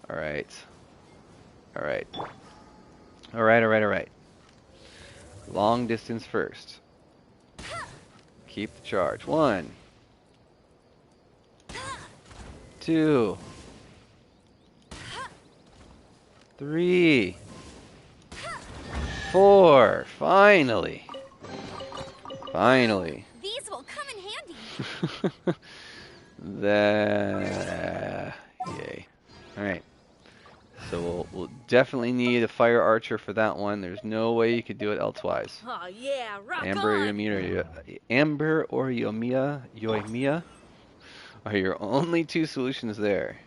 Alright. Alright. Alright, alright, alright. Long distance first. Keep the charge. 1, 2, 3, 4. Finally. Finally. These will come in handy. Yay. Alright. So we'll definitely need a fire archer for that one. There's no way you could do it elsewise. Oh yeah, rock Amber or on! Yoimiya are your only two solutions there.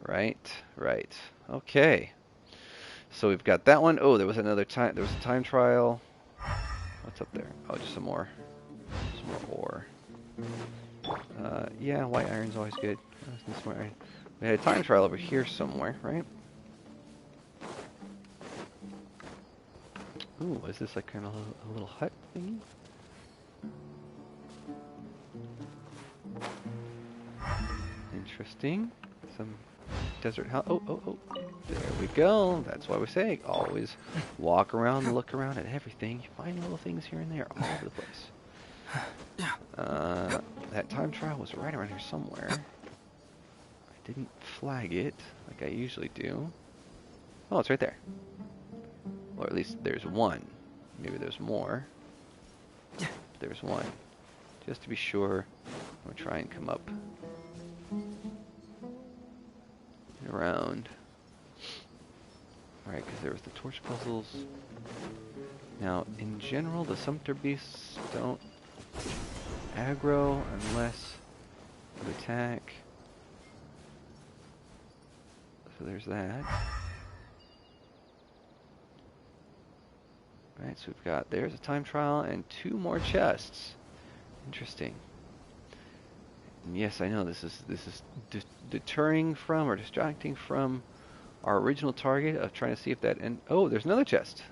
Right, right. Okay. So we've got that one. Oh, there was a time trial. What's up there? Oh, just some more ore. Yeah, white iron's always good. We had a time trial over here somewhere, right? Ooh, is this like kind of a little hut thingy? Interesting. Some desert house. Oh. There we go. That's why we say always walk around and look around at everything. You find little things here and there all over the place. That time trial was right around here somewhere. I didn't flag it like I usually do. Oh, it's right there. Or at least there's one. Maybe there's more. There's one. Just to be sure, I'm going to try and come up and around. Alright, because there was the torch puzzles. Now, in general, the Sumpter beasts don't aggro unless you attack. So there's that. Alright, so there's a time trial and 2 more chests. Interesting. And yes, I know this is deterring from or distracting from our original target of trying to see if that oh, there's another chest.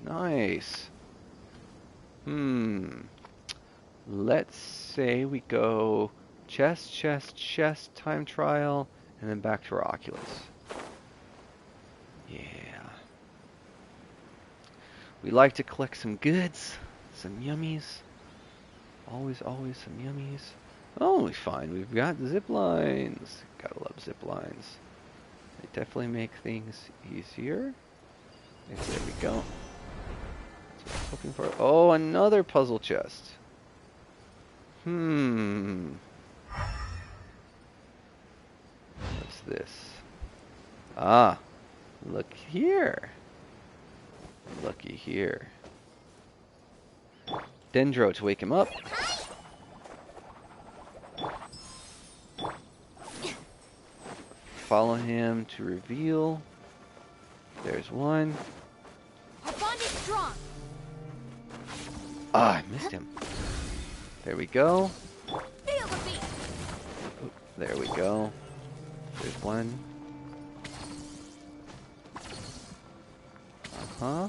Nice. Let's say we go chest, time trial, and then back to our Oculus. Yeah. We like to collect some goods, some yummies. Always some yummies. Oh, fine. We've got zip lines. Gotta love zip lines. They definitely make things easier. There we go. That's what I was looking for. Oh, another puzzle chest. What's this? Ah, look here. Looky here. Dendro to wake him up. Follow him to reveal. There's one. Our bond is strong. Ah, I missed him. There we go. Feel the beat. Oh, there we go. There's one. Uh-huh.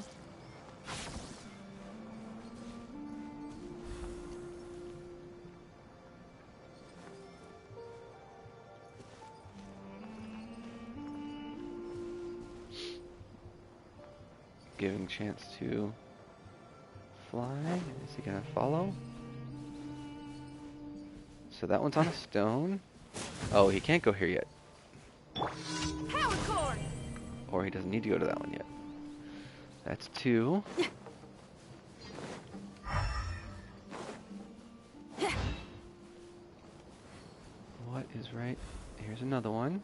Giving chance to fly. Is he gonna follow? So that one's on a stone. Oh, he can't go here yet. Power cord! Or he doesn't need to go to that one yet. That's 2. What is right? Here's another one.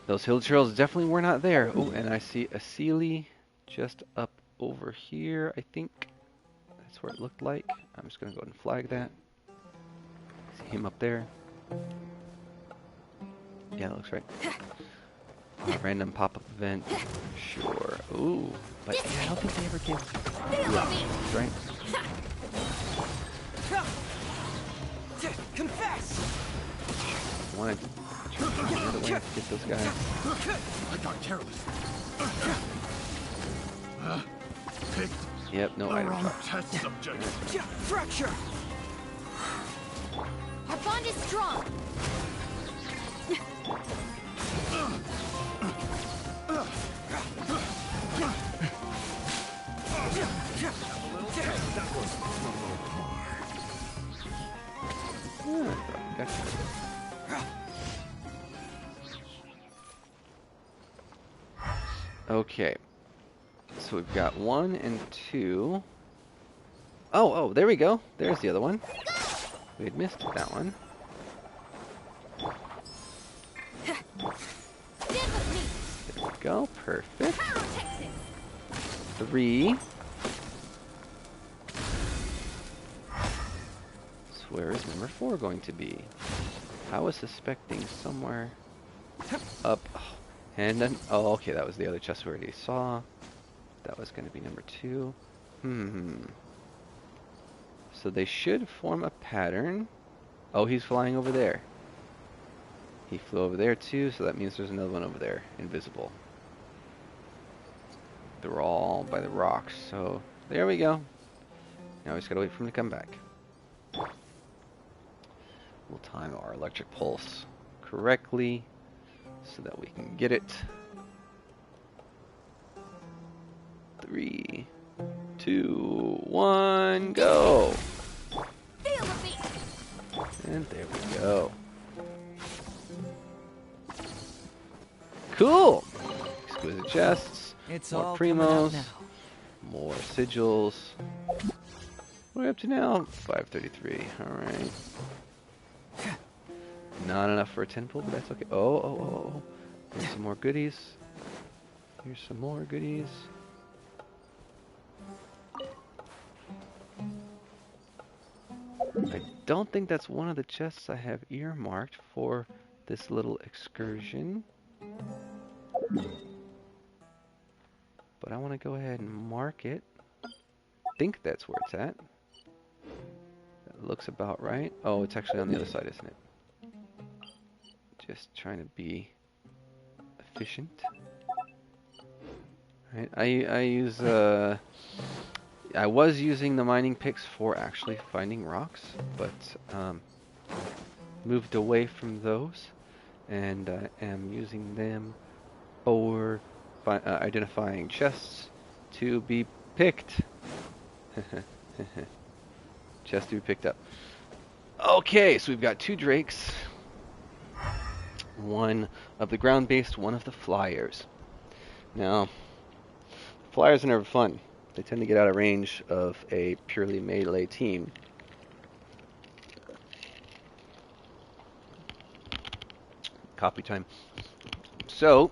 Those hill trails definitely were not there. Oh, and I see a Sealy just up over here, I think. That's where it looked like. I'm just going to go ahead and flag that. See him up there. Yeah, that looks right. Random pop-up event. Sure. Ooh. But yeah, I don't think they ever give right? Confess! I wanted to trying to figure out a way to get those guys. I got careless. Picked Yep, no The item wrong drop. test subject. Fracture! Our bond is strong. Gotcha. Okay. So we've got 1 and 2. Oh, there we go. There's the other one. We had missed that one. Stand with me. There we go. Perfect. Pyrotexis. 3. So where is number 4 going to be? I was suspecting somewhere up. And then, oh, okay, that was the other chest we already saw. That was going to be number 2. So they should form a pattern. Oh, he's flying over there. He flew over there too, so that means there's another one over there, invisible. They're all by the rocks, so there we go. Now we just gotta wait for him to come back. We'll time our electric pulse correctly so that we can get it. 3, 2, 1, go! Feel the beat. And there we go. Cool! Exquisite chests, It's more all coming out primos, now. more sigils. What are we up to now? 533. Alright. Not enough for a 10 pull, but that's okay. Oh. Here's some more goodies. Here's some more goodies. I don't think that's one of the chests I have earmarked for this little excursion. But I want to go ahead and mark it. I think that's where it's at. That looks about right. Oh, it's actually on the other side, isn't it? Just trying to be efficient. Right, I was using the mining picks for actually finding rocks, but moved away from those, and I am using them for identifying chests to be picked. Chest to be picked up. Okay, so we've got 2 drakes. One of the ground-based, one of the flyers. Now, flyers are never fun. They tend to get out of range of a purely melee team. Copy time. So,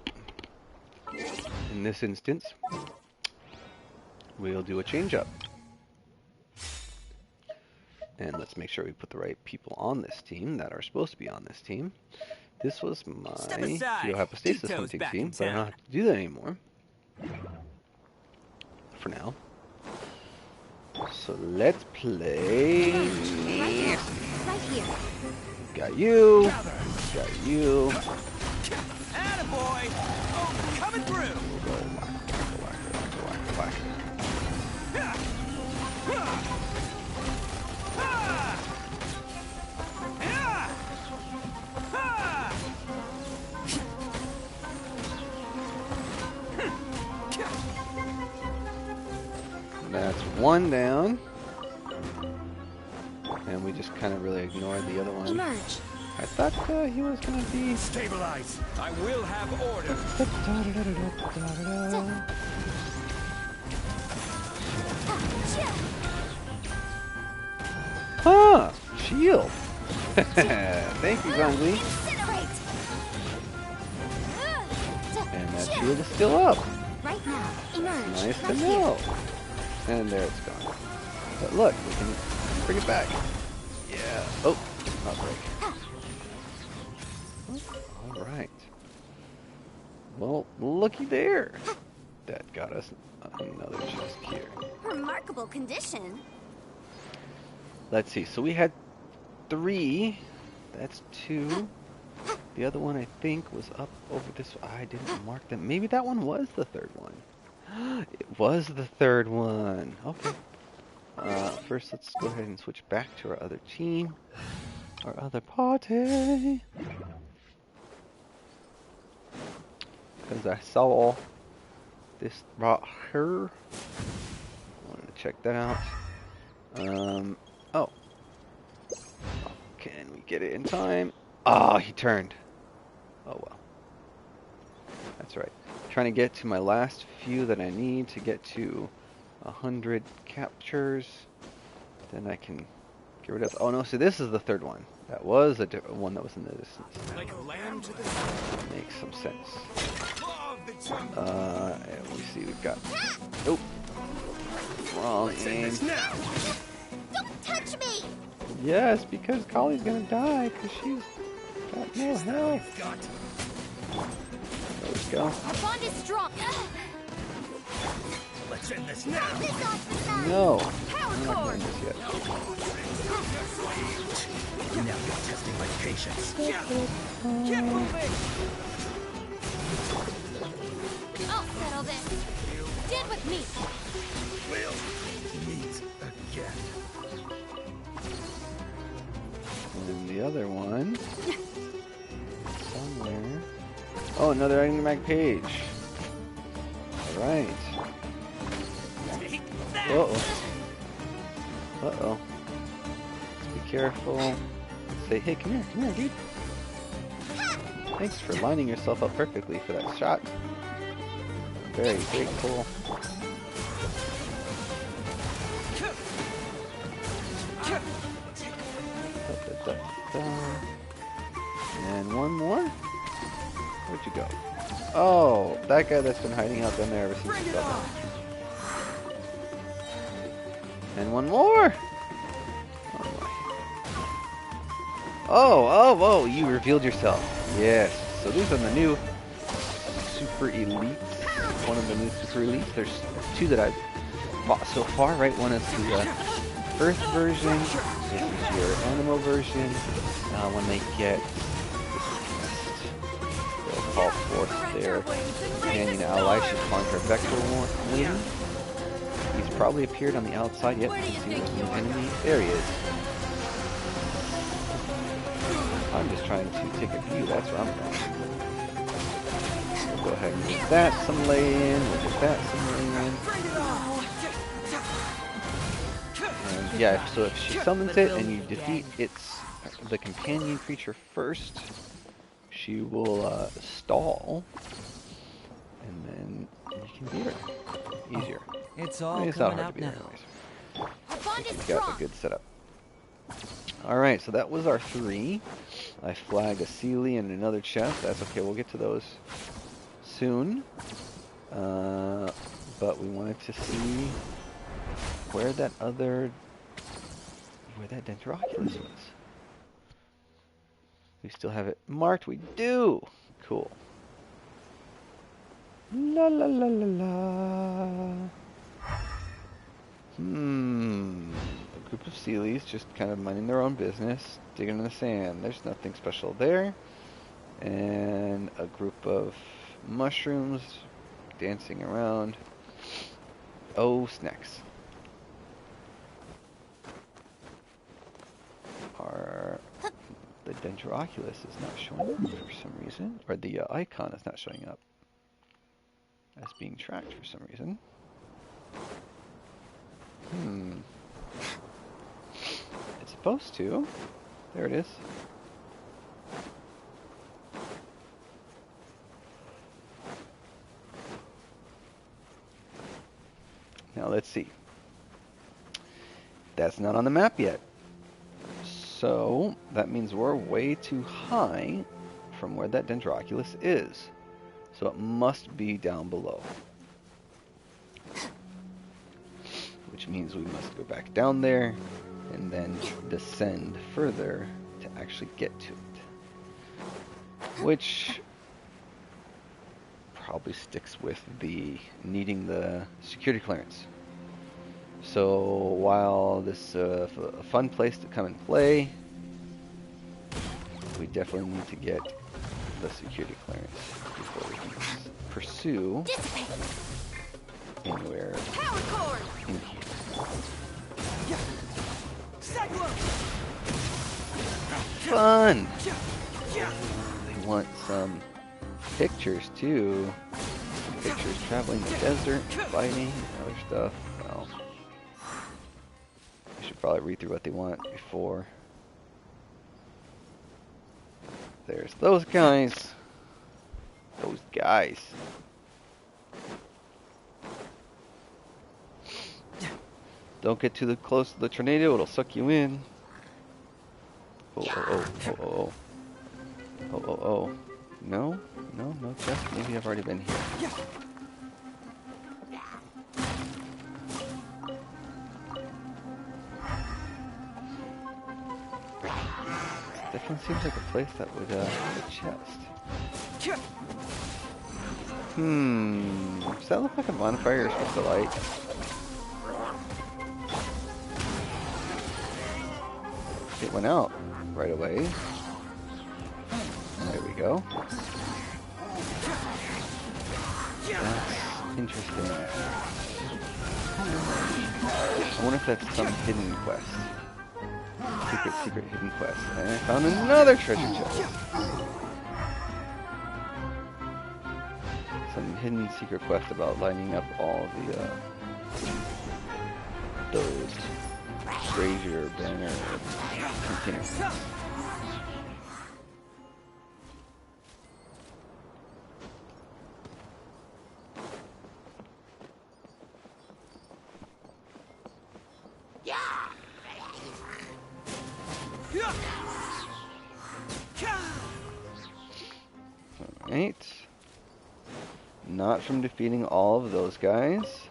in this instance, we'll do a change-up. And let's make sure we put the right people on this team that are supposed to be on this team. This was my Geohypostasis hunting team, but I don't have to do that anymore. For now. So let's play. Right here. Got you. Got you. Attaboy! Oh, coming through! We'll go whack. That's 1 down. And we just kind of really ignored the other one. Emerge. I thought he was going to be... Stabilize. I will have order. Huh! Shield! Thank you, Zangli. Incinerate. And that shield is still up. Right now. Emerge. Nice to right know. here. And there it's gone. But look, we can bring it back. Yeah. Oh, not break. Alright. Well, looky there. That got us another chest here. Remarkable condition. Let's see. So we had 3. That's 2. The other one I think was up over this. I didn't mark them. Maybe that one was the third one. It was the third one. Okay. First, let's go ahead and switch back to our other team, our other party, because I saw this right here. Wanted to check that out. Oh, can we get it in time? Ah, he turned. Oh well. That's right. Trying to get to my last few that I need to get to 100 captures. Then I can get rid of. Oh no! See, this is the third one. That was a one that was in the distance. Like a lamb to the Makes some sense. claw of the jungle. And we see we've got. Oh, wrong Let's end aim. this now. Don't touch me! Yes, because Collie's gonna die because she's got no health. Got There we go. Our bond is strong. Let's end this now. This off the side. No, Power I'm not gonna cord. end this yet. Now you're testing my patience. Keep moving. I'll settle this. Stand with me. We'll meet again. And the other one somewhere. Oh, another item mag page. All right. Take that. Uh-oh. Uh-oh. Let's be careful. Let's say, hey, come here, dude. Thanks for lining yourself up perfectly for that shot. Very grateful. Da-da-da-da. And one more. Where'd you go? Oh, that guy that's been hiding out down there ever since Bring he it got on. there. And one more! Oh my. Oh, you revealed yourself. Yes. So these are the new Super Elites. One of the new Super Elites. There's two that I've bought so far, right? One is the Earth version. This is your Animo version. When they get they'll call forth their companion ally. She's calling her Vector Wing. He's probably appeared on the outside. Yep, you can see there's an enemy. There he is. I'm just trying to take a view. That's where I'm from. We'll go ahead and get that some lay in. We'll get that some lay in. Bring it on. And yeah, so if she summons it and you defeat the companion creature first, she will stall, and then you can beat her. Easier. It's I all mean, it's not coming hard to out beat her now. anyways. Our bond is We've got strong. a good setup. Alright, so that was our 3. I flagged a Sealy and another chest. That's okay, we'll get to those soon. But we wanted to see where that Dendroculus was. We still have it marked. We do! Cool. La la la la la. A group of Sealies just kind of minding their own business, digging in the sand. There's nothing special there. And a group of mushrooms dancing around. Oh, snacks. The Dendroculus is not showing up for some reason, or the icon is not showing up as being tracked for some reason. It's supposed to. There it is. Now let's see. That's not on the map yet. So that means we're way too high from where that Dendroculus is. So it must be down below. Which means we must go back down there and then descend further to actually get to it. Which probably sticks with the needing the security clearance. So while this is a fun place to come and play, we definitely need to get the security clearance before we can pursue Dissipate. anywhere Power cord. in here. Fun! They want some pictures too. Pictures traveling the desert, fighting, and other stuff. Well, I should probably read through what they want before. There's those guys. Those guys. Don't get too close to the tornado, it'll suck you in. Oh, oh, oh, oh, oh. Oh, oh, oh. No? No, no chest? Maybe I've already been here. Definitely seems like a place that would, have a chest. Does that look like a bonfire you're supposed to light? It went out right away. There we go. That's interesting. I wonder if that's some hidden quest. Secret hidden quest. And I found another treasure chest. Some hidden secret quest about lining up all the, those brazier banner containers. Alright. Not from defeating all of those guys.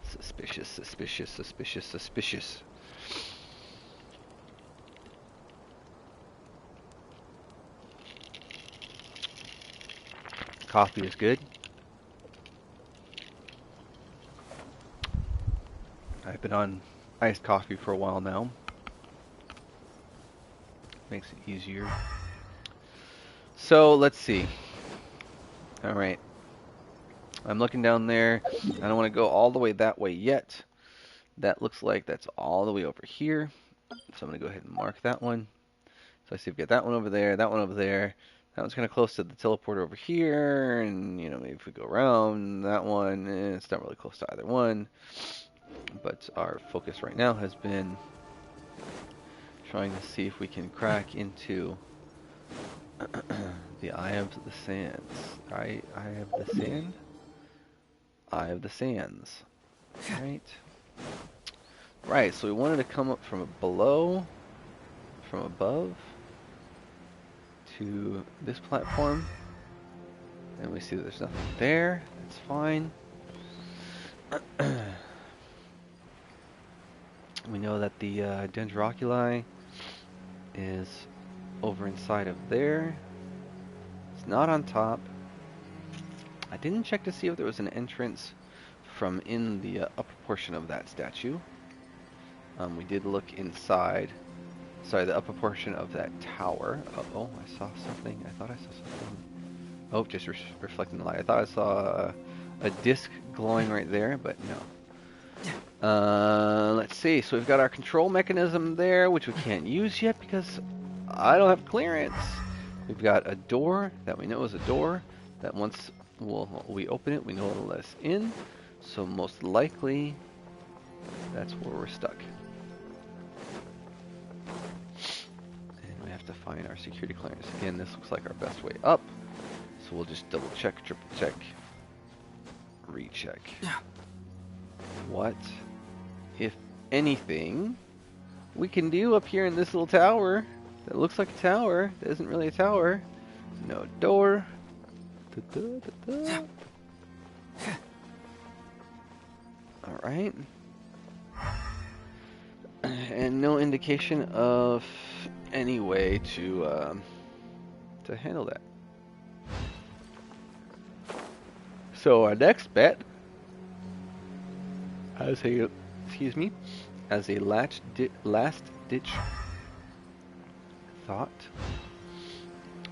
Suspicious, suspicious, suspicious, suspicious. Coffee is good. I've been on iced coffee for a while now. Makes it easier. So let's see. Alright. I'm looking down there. I don't want to go all the way that way yet. That looks like that's all the way over here. So I'm going to go ahead and mark that one. So I see we've got that one over there, that one over there. That one's kind of close to the teleporter over here. And, you know, maybe if we go around that one, it's not really close to either one. But our focus right now has been trying to see if we can crack into the Eye of the Sands. Eye of the Sand? Eye of the Sands. Right. Right, so we wanted to come up from below, from above, to this platform. And we see that there's nothing there. That's fine. We know that the Dendroculi is over inside of there. It's not on top. I didn't check to see if there was an entrance from in the upper portion of that statue. We did look inside. Sorry, the upper portion of that tower. Uh-oh, I saw something. I thought I saw something. Oh, just reflecting the light. I thought I saw a disc glowing right there, but no. Let's see. So we've got our control mechanism there, which we can't use yet because I don't have clearance. We've got a door that we know is a door that once we open it, we know it'll let us in. So most likely, that's where we're stuck. And we have to find our security clearance. Again, this looks like our best way up. So we'll just double check, triple check, recheck. What, if anything, we can do up here in this little tower that looks like a tower, that isn't really a tower. No door. Alright. And no indication of any way to to handle that. So our next bet, as a last ditch thought.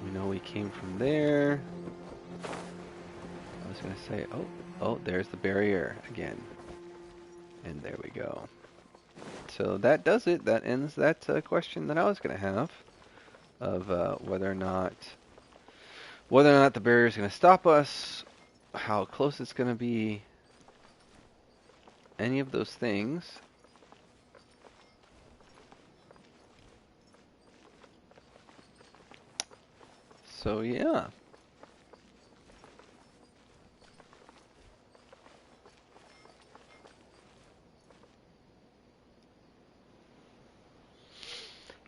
We know we came from there. I was gonna say, oh, there's the barrier again, and there we go. So that does it. That ends that question that I was gonna have of whether or not the barrier is gonna stop us, how close it's gonna be, any of those things. So yeah.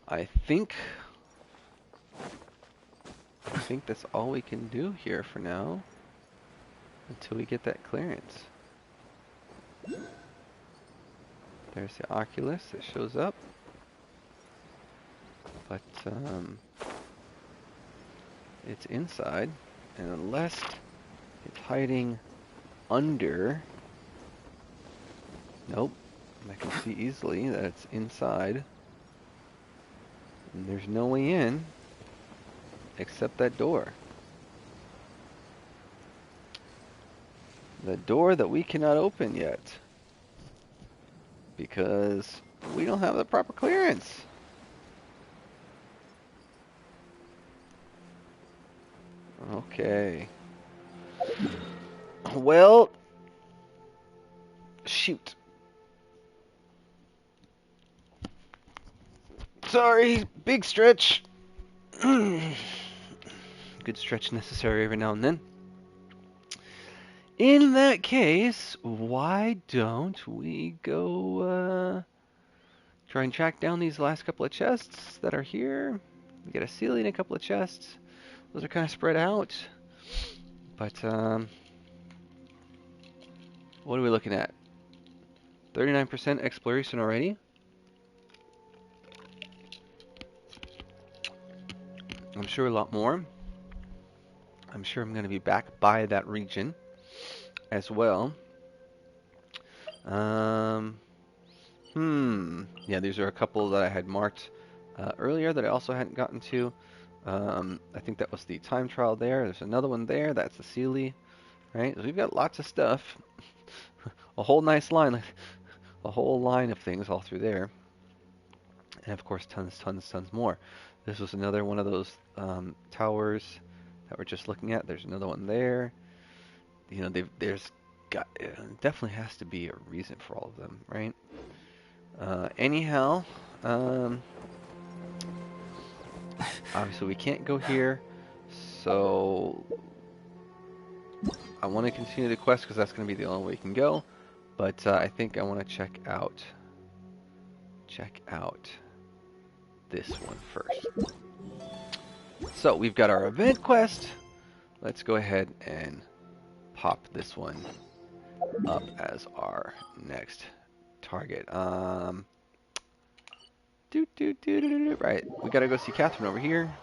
I think that's all we can do here for now until we get that clearance. There's the Oculus that shows up. But it's inside, and unless it's hiding under, nope, I can see easily that it's inside, and there's no way in except that door. The door that we cannot open yet because we don't have the proper clearance. Okay. Well, shoot. Sorry, big stretch. Good stretch necessary every now and then. In that case, why don't we go try and track down these last couple of chests that are here? We got a ceiling, a couple of chests. Those are kind of spread out. But what are we looking at? 39% exploration already. I'm sure a lot more. I'm sure I'm going to be back by that region as well. Yeah, these are a couple that I had marked earlier that I also hadn't gotten to. I think that was the time trial there. There's another one there. That's the Sealy, right? So we've got lots of stuff. A whole nice line, a whole line of things all through there. And of course, tons more. This was another one of those towers that we're just looking at. There's another one there. You know, there's definitely has to be a reason for all of them, right? Anyhow, obviously we can't go here, so I want to continue the quest because that's going to be the only way we can go. But I think I want to check out this one first. So we've got our event quest. Let's go ahead and pop this one up as our next target. Right, we gotta go see Catherine over here.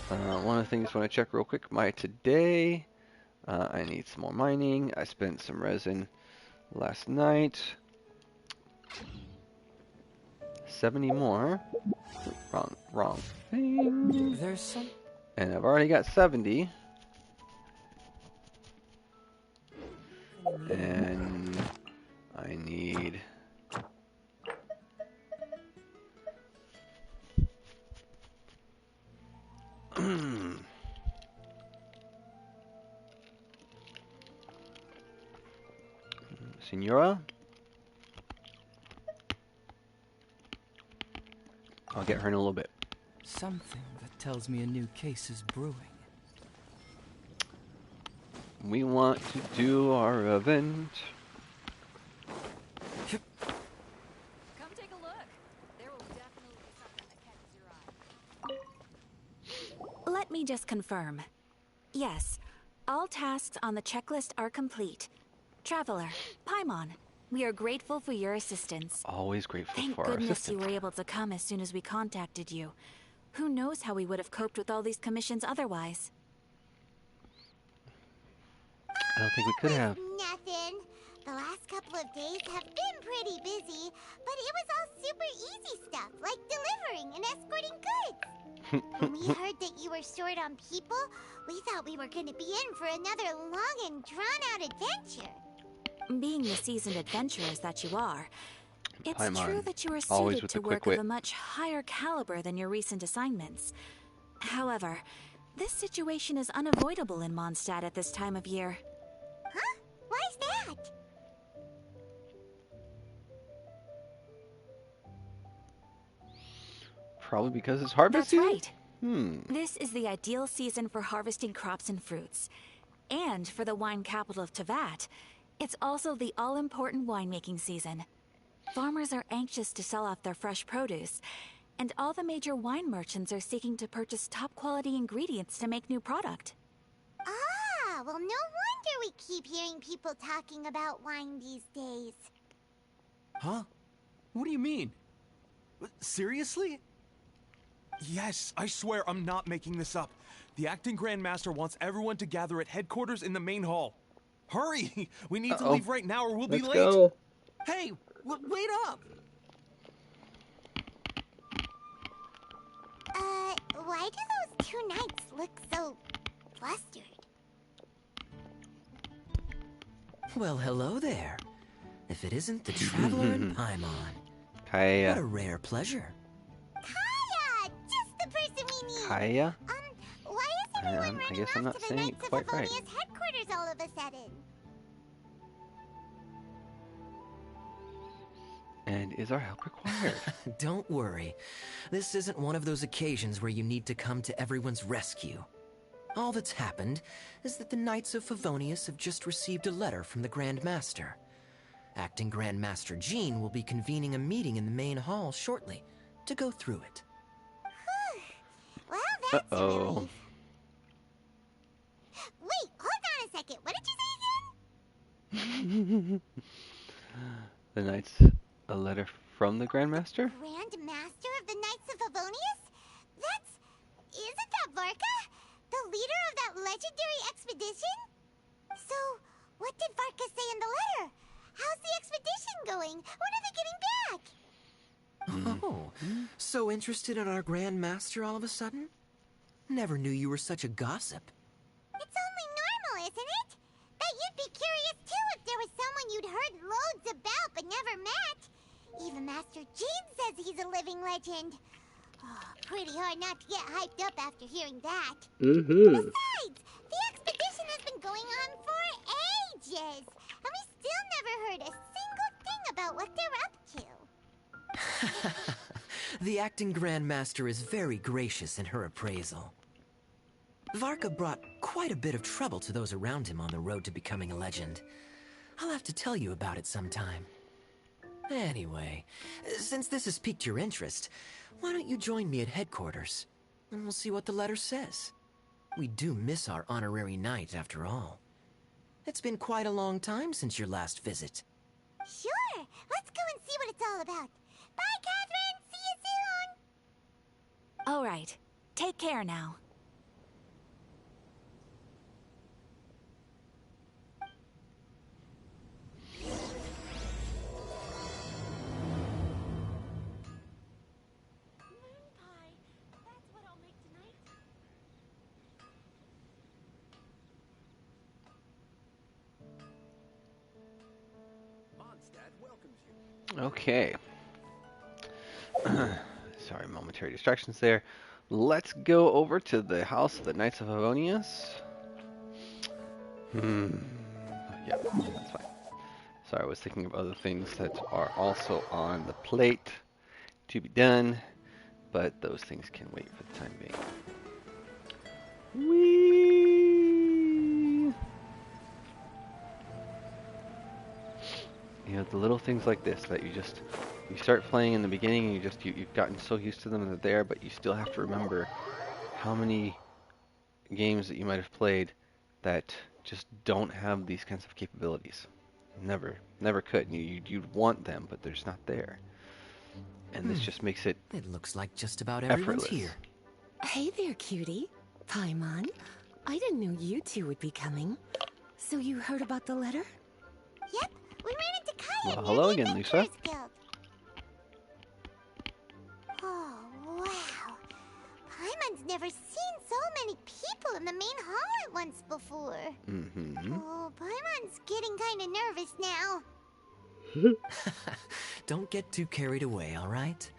One of the things I want to check real quick, my today, I need some more mining. I spent some resin last night. 70 more. Wrong thing. There's some. And I've already got 70. And I need Senora. I'll get her in a little bit. Something that tells me a new case is brewing. We want to do our event. Come take a look. There will definitely be something that catches your eye. Let me just confirm. Yes, all tasks on the checklist are complete. Traveler, Paimon, We are grateful for your assistance. Always grateful Thank for our goodness you assistance. were able to come as soon as we contacted you. Who knows how we would have coped with all these commissions otherwise? I don't think we could have. Nothing. The last couple of days have been pretty busy, but it was all super easy stuff, like delivering and escorting goods. When we heard that you were short on people, we thought we were going to be in for another long and drawn-out adventure. Being the seasoned adventurers that you are, it's Paimon, true that you are always suited with to the quick work of wit. a much higher caliber than your recent assignments. However, this situation is unavoidable in Mondstadt at this time of year. Huh? Why's that? Probably because it's harvest That's season? right. Hmm. This is the ideal season for harvesting crops and fruits. And for the wine capital of Tevat, it's also the all-important winemaking season. Farmers are anxious to sell off their fresh produce, and all the major wine merchants are seeking to purchase top-quality ingredients to make new product. Ah, well, no wonder we keep hearing people talking about wine these days. Huh? What do you mean? Seriously? Yes, I swear I'm not making this up. The acting Grandmaster wants everyone to gather at headquarters in the main hall. Hurry! We need to Uh-oh. leave right now or we'll be Let's late. go. Hey, wait up! Why do those two knights look so flustered? Well, hello there. If it isn't the Traveler in Paimon. What Kaya. a rare pleasure. Kaya! Just the person we need! Kaya? Why is everyone I running guess I'm off not to the saying it Knights of quite right. Favonia's headquarters all of a sudden? And is our help required? Don't worry. This isn't one of those occasions where you need to come to everyone's rescue. All that's happened is that the Knights of Favonius have just received a letter from the Grand Master. Acting Grand Master Jean will be convening a meeting in the main hall shortly to go through it. Well, that's a Uh-oh. relief. Wait, hold on a second. What did you say again? The Knights, a letter from the Grandmaster? Grand Master of the Knights of Favonius? Isn't that Varka? The leader of that legendary expedition? So, what did Varka say in the letter? How's the expedition going? When are they getting back? Oh, so interested in our Grand Master all of a sudden? Never knew you were such a gossip. It's only normal, isn't it? That you'd be curious too if there was someone you'd heard loads about but never met. Even Master Jean says he's a living legend. Oh, pretty hard not to get hyped up after hearing that. Besides, the expedition has been going on for ages, and we still never heard a single thing about what they're up to. The acting Grand Master is very gracious in her appraisal. Varka brought quite a bit of trouble to those around him on the road to becoming a legend. I'll have to tell you about it sometime. Anyway, since this has piqued your interest, why don't you join me at headquarters? And we'll see what the letter says. We do miss our honorary knight, after all. It's been quite a long time since your last visit. Sure, let's go and see what it's all about. Bye, Catherine. See you soon. All right, take care now. Moon pie. That's what I'll make tonight. Mondstadt welcomes you. Okay. Sorry, momentary distractions there. Let's go over to the house of the Knights of Favonius. Yeah, that's fine. Sorry, I was thinking of other things that are also on the plate to be done, but those things can wait for the time being. Whee! You know, the little things like this that you start playing in the beginning and you've gotten so used to them and they're there, but you still have to remember how many games that you might have played that just don't have these kinds of capabilities. Never could. You'd want them, but there's not there. And this just makes it It looks like just about everyone's effortless. here. Hey there, cutie. Paimon. I didn't know you two would be coming. So you heard about the letter? Yep, we ran into Kaya Well, near hello the again, Lisa. Adventurers Guild. Oh, wow. Paimon's never seen so many people in the main hall at once before. Mm-hmm. Oh, Paimon's getting kind of nervous now. Don't get too carried away, all right?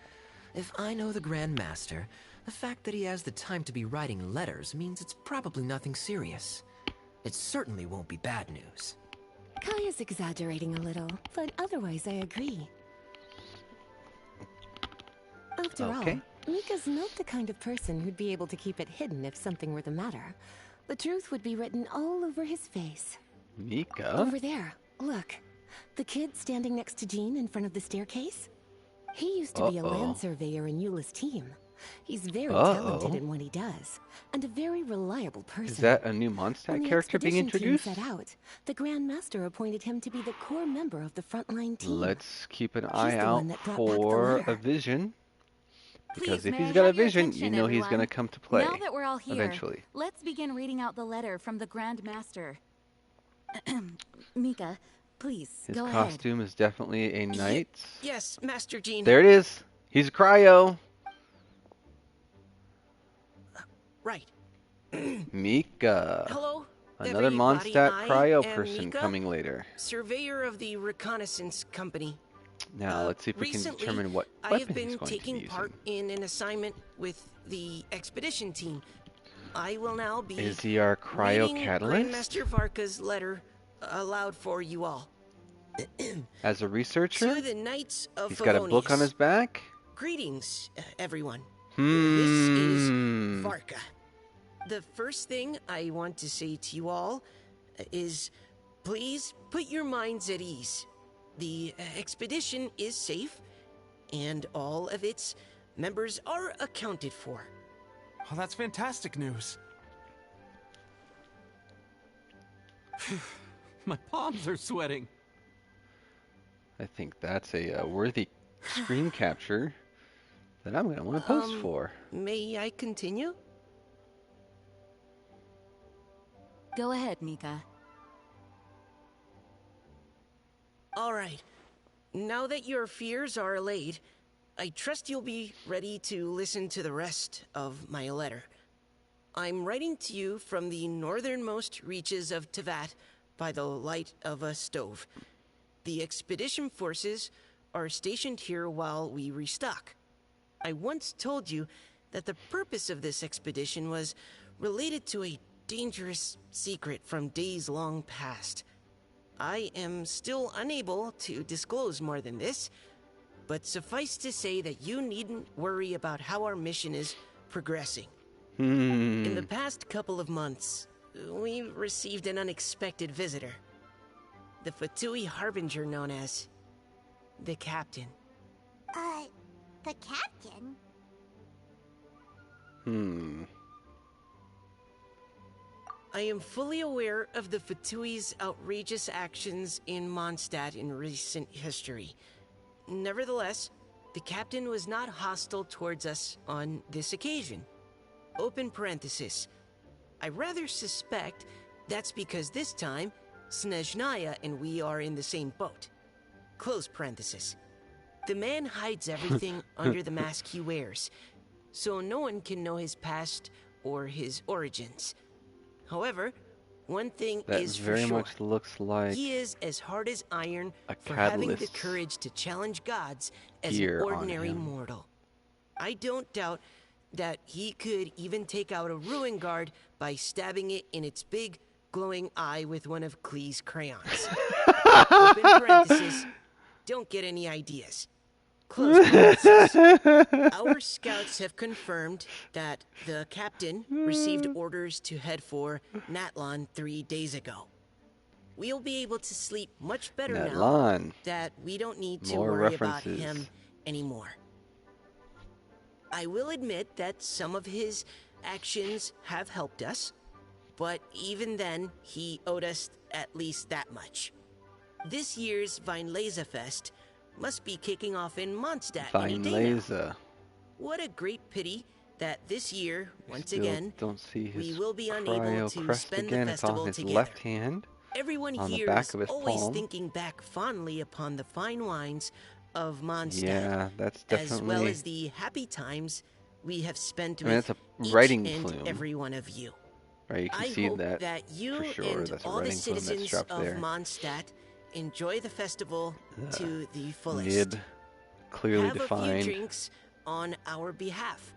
If I know the Grand Master, the fact that he has the time to be writing letters means it's probably nothing serious. It certainly won't be bad news. Kaya's exaggerating a little, but otherwise I agree. After Okay. all, Mika's not the kind of person who'd be able to keep it hidden if something were the matter. The truth would be written all over his face. Mika? Over there, look. The kid standing next to Jean in front of the staircase? He used to be a land surveyor in Eula's team. He's very talented in what he does, and a very reliable person. Is that a new When Mondstadt the character being expedition team introduced? set out, the Grand Master appointed him to be the core member of the frontline team. Let's keep an He's eye the out one that brought back the for letter. a vision. Because Please, if may he's I got a have your vision, you attention, know he's everyone? going to come to play. Now that we're all here, eventually. let's begin reading out the letter from the Grand Master. Mika, please, His go ahead. costume is definitely a knight. Yes, Master Jean. There it is. He's a cryo. Right. Mika. Hello, Another everybody. Mondstadt I cryo am person Mika, coming later. surveyor of the reconnaissance company. Now, let's see if we can Recently, determine what I weapon have he's been going to be taking using. part in an assignment with the expedition team. I will now be Is he our cryo reading catalyst? Grandmaster Varka's letter aloud for you all. As a researcher? To the Knights of He's got a book on Favonius. his back? Greetings, everyone. This is Hmm. Varka. The first thing I want to say to you all is please put your minds at ease. The expedition is safe, and all of its members are accounted for. Oh, that's fantastic news. My palms are sweating. I think that's a worthy screen capture that I'm going to want to post for. May I continue? Go ahead, Mika. All right. Now that your fears are allayed, I trust you'll be ready to listen to the rest of my letter. I'm writing to you from the northernmost reaches of Tevat by the light of a stove. The expedition forces are stationed here while we restock. I once told you that the purpose of this expedition was related to a dangerous secret from days long past. I am still unable to disclose more than this, but suffice to say that you needn't worry about how our mission is progressing. In the past couple of months, we received an unexpected visitor. The Fatui Harbinger known as the Captain. The captain? I am fully aware of the Fatui's outrageous actions in Mondstadt in recent history. Nevertheless, the captain was not hostile towards us on this occasion. Open parenthesis. I rather suspect that's because this time, Snezhnaya and we are in the same boat. Close parenthesis. The man hides everything under the mask he wears, so no one can know his past or his origins. However, one thing That is for very sure. much looks like He is as hard as iron a for having the catalyst courage to challenge gods as an gear on ordinary him. mortal. I don't doubt that he could even take out a ruin guard by stabbing it in its big, glowing eye with one of Klee's crayons. Open parenthesis, don't get any ideas. Close parenthesis. Our scouts have confirmed that the captain received orders to head for Natlon 3 days ago. We'll be able to sleep much better now Natlon. that we don't need to More worry about references. him anymore. I will admit that some of his actions have helped us, but even then, he owed us at least that much. This year's Fest must be kicking off in Mondstadt any day now. Vineleza. What a great pity that this year, once Still again, don't see we his will be unable cryo to crest spend again. the It's on festival his together. left hand. Everyone on the here back is of his always palm. thinking back fondly upon the fine wines of Mondstadt, Yeah, that's as well definitely. as the happy times we have spent I mean, with that's a each writing and plume. every one of you. Right, you can I see hope that that you for sure. and That's a all the writing plume that's citizens strapped of there. Mondstadt enjoy the festival to the fullest. Nib, clearly Have defined. a few drinks on our behalf.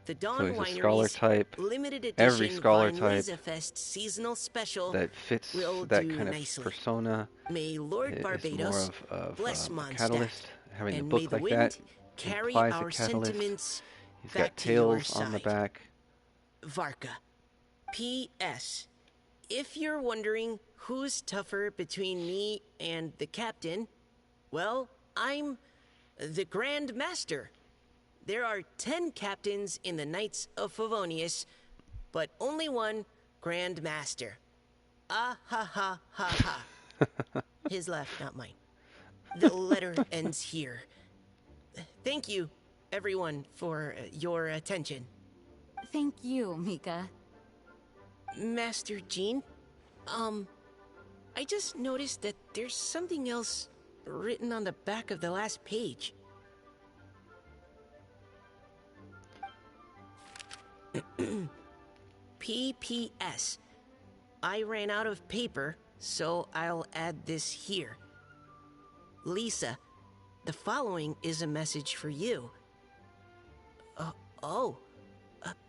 The Dawn So he's a scholar Winery's type. limited edition Every scholar type Fest seasonal special that fits will that do kind of nicely. persona. May Lord It's more Barbados of bless a Mondstadt, catalyst. Having the and book may the like wind that carry implies our a catalyst. sentiments He's back got to your tails on the side. back. Varka. P.S. If you're wondering who's tougher between me and the captain, well, I'm the Grand Master. There are 10 captains in the Knights of Favonius, but only one Grand Master. Ah ha ha ha ha. His laugh, not mine. The letter ends here. Thank you, everyone, for your attention. Thank you, Mika. Master Jean, I just noticed that there's something else written on the back of the last page. PPS. I ran out of paper, so I'll add this here. Lisa, the following is a message for you.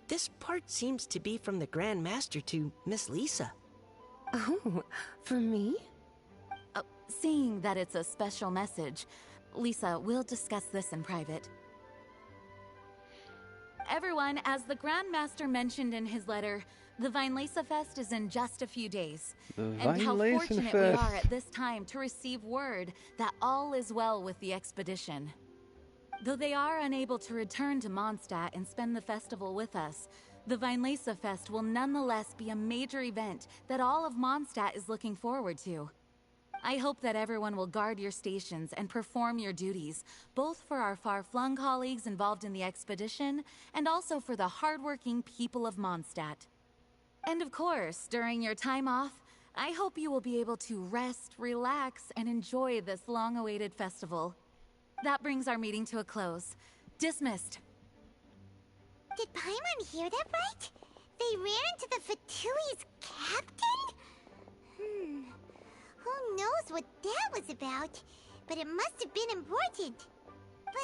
This part seems to be from the Grand Master to Miss Lisa. Oh, for me? Seeing that it's a special message, Lisa, we'll discuss this in private. Everyone, as the Grand Master mentioned in his letter, the Fest is in just a few days. And how fortunate we are at this time to receive word that all is well with the expedition. Though they are unable to return to Mondstadt and spend the festival with us, the Fest will nonetheless be a major event that all of Mondstadt is looking forward to. I hope that everyone will guard your stations and perform your duties, both for our far-flung colleagues involved in the expedition and also for the hardworking people of Mondstadt. And of course, during your time off, I hope you will be able to rest, relax, and enjoy this long-awaited festival. That brings our meeting to a close. Dismissed. Did Paimon hear that right? They ran into the Fatui's captain? Who knows what that was about? But it must have been important. But,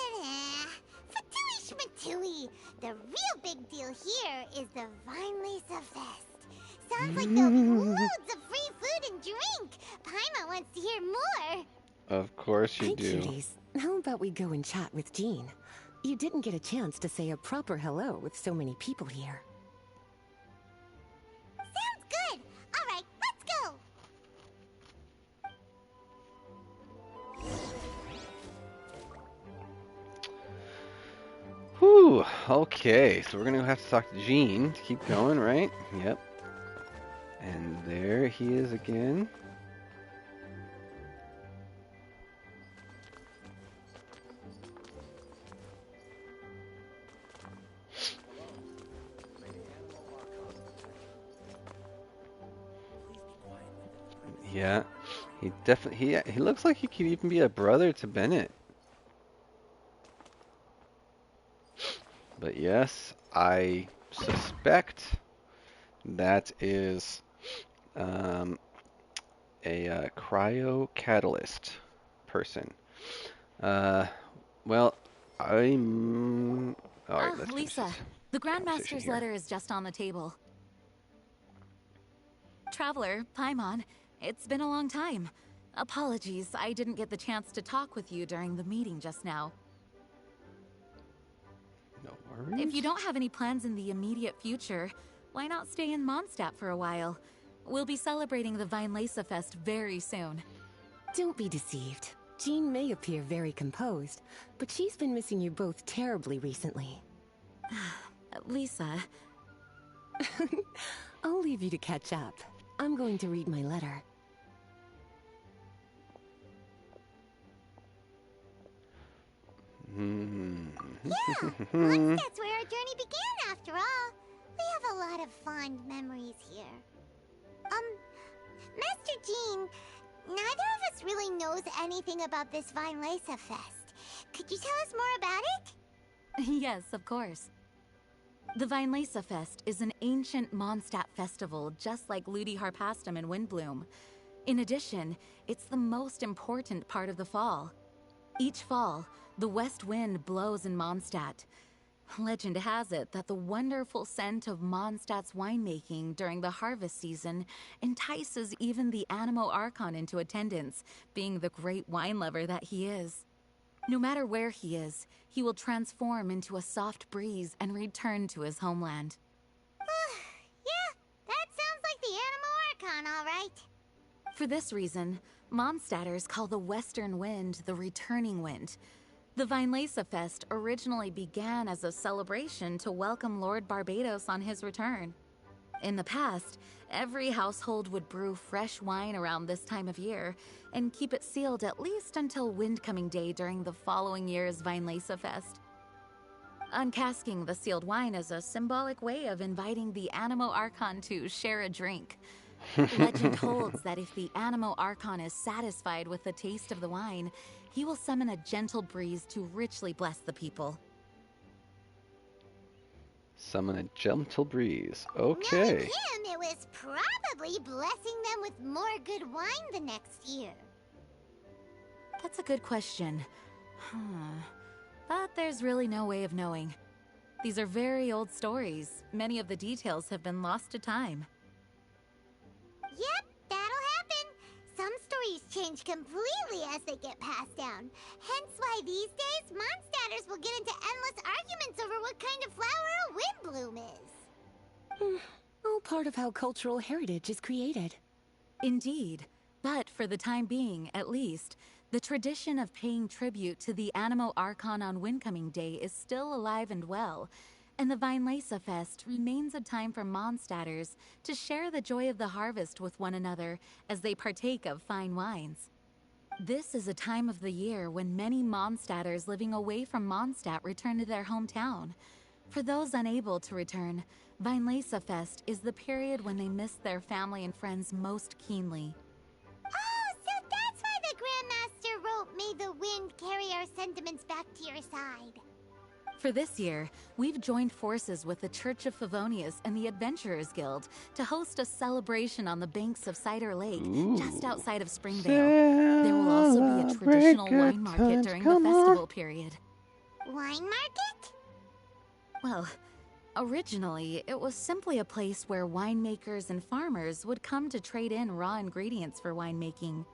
Fatui Schmatui! The real big deal here is the Vinelesa Fest. Sounds like there'll be loads of free food and drink. Paimon wants to hear more. Of course you Hi, do. cuties. How about we go and chat with Jean? You didn't get a chance to say a proper hello with so many people here. Sounds good. All right, let's go. Whew, okay, so we're gonna have to talk to Jean to keep going, right? Yep. And there he is again. Yeah, he definitely he looks like he could even be a brother to Bennett. But yes, I suspect that is a cryo catalyst person. Well, I'm all right. Let's finish Lisa, this the Grandmaster's conversation here. letter is just on the table. Traveler, Paimon, it's been a long time. Apologies, I didn't get the chance to talk with you during the meeting just now. No worries. If you don't have any plans in the immediate future, why not stay in Mondstadt for a while? We'll be celebrating the Fest very soon. Don't be deceived. Jean may appear very composed, but she's been missing you both terribly recently. Lisa... I'll leave you to catch up. I'm going to read my letter. Yeah, Mondstadt's where our journey began after all. We have a lot of fond memories here. Master Jean, neither of us really knows anything about this Vinelesa Fest. Could you tell us more about it? Yes, of course. The Vinelesa Fest is an ancient Mondstadt festival just like Ludi Harpastum and Windbloom. In addition, it's the most important part of the fall. Each fall, the west wind blows in Mondstadt. Legend has it that the wonderful scent of Mondstadt's winemaking during the harvest season entices even the Animo Archon into attendance, being the great wine lover that he is. No matter where he is, he will transform into a soft breeze and return to his homeland. Yeah, that sounds like the Animo Archon, all right. For this reason, Mondstadters call the western wind the returning wind. The Vinelesa Fest originally began as a celebration to welcome Lord Barbados on his return. In the past, every household would brew fresh wine around this time of year and keep it sealed at least until Windcoming Day during the following year's Vinelesa Fest. Uncasking the sealed wine is a symbolic way of inviting the Animo Archon to share a drink. Legend holds that if the Animo Archon is satisfied with the taste of the wine, he will summon a gentle breeze to richly bless the people. Summon a gentle breeze. Knowing Okay. him, it was probably blessing them with more good wine the next year. That's a good question. But there's really no way of knowing. These are very old stories. Many of the details have been lost to time. Yep, that'll happen. Some stories change completely as they get passed down. Hence why these days, Mondstadters will get into endless arguments over what kind of flower a windbloom is. All part of how cultural heritage is created. Indeed. But for the time being, at least, the tradition of paying tribute to the Animo Archon on Windcoming Day is still alive and well, and the Vinelesa Fest remains a time for Mondstadters to share the joy of the harvest with one another as they partake of fine wines. This is a time of the year when many Mondstadters living away from Mondstadt return to their hometown. For those unable to return, Vinelesa Fest is the period when they miss their family and friends most keenly. Oh, so that's why the Grandmaster wrote, "May the wind carry our sentiments back to your side." For this year, we've joined forces with the Church of Favonius and the Adventurers Guild to host a celebration on the banks of Cider Lake, just outside of Springvale. There will also be a traditional wine market during the festival period. Wine market? Well, originally, it was simply a place where winemakers and farmers would come to trade in raw ingredients for winemaking.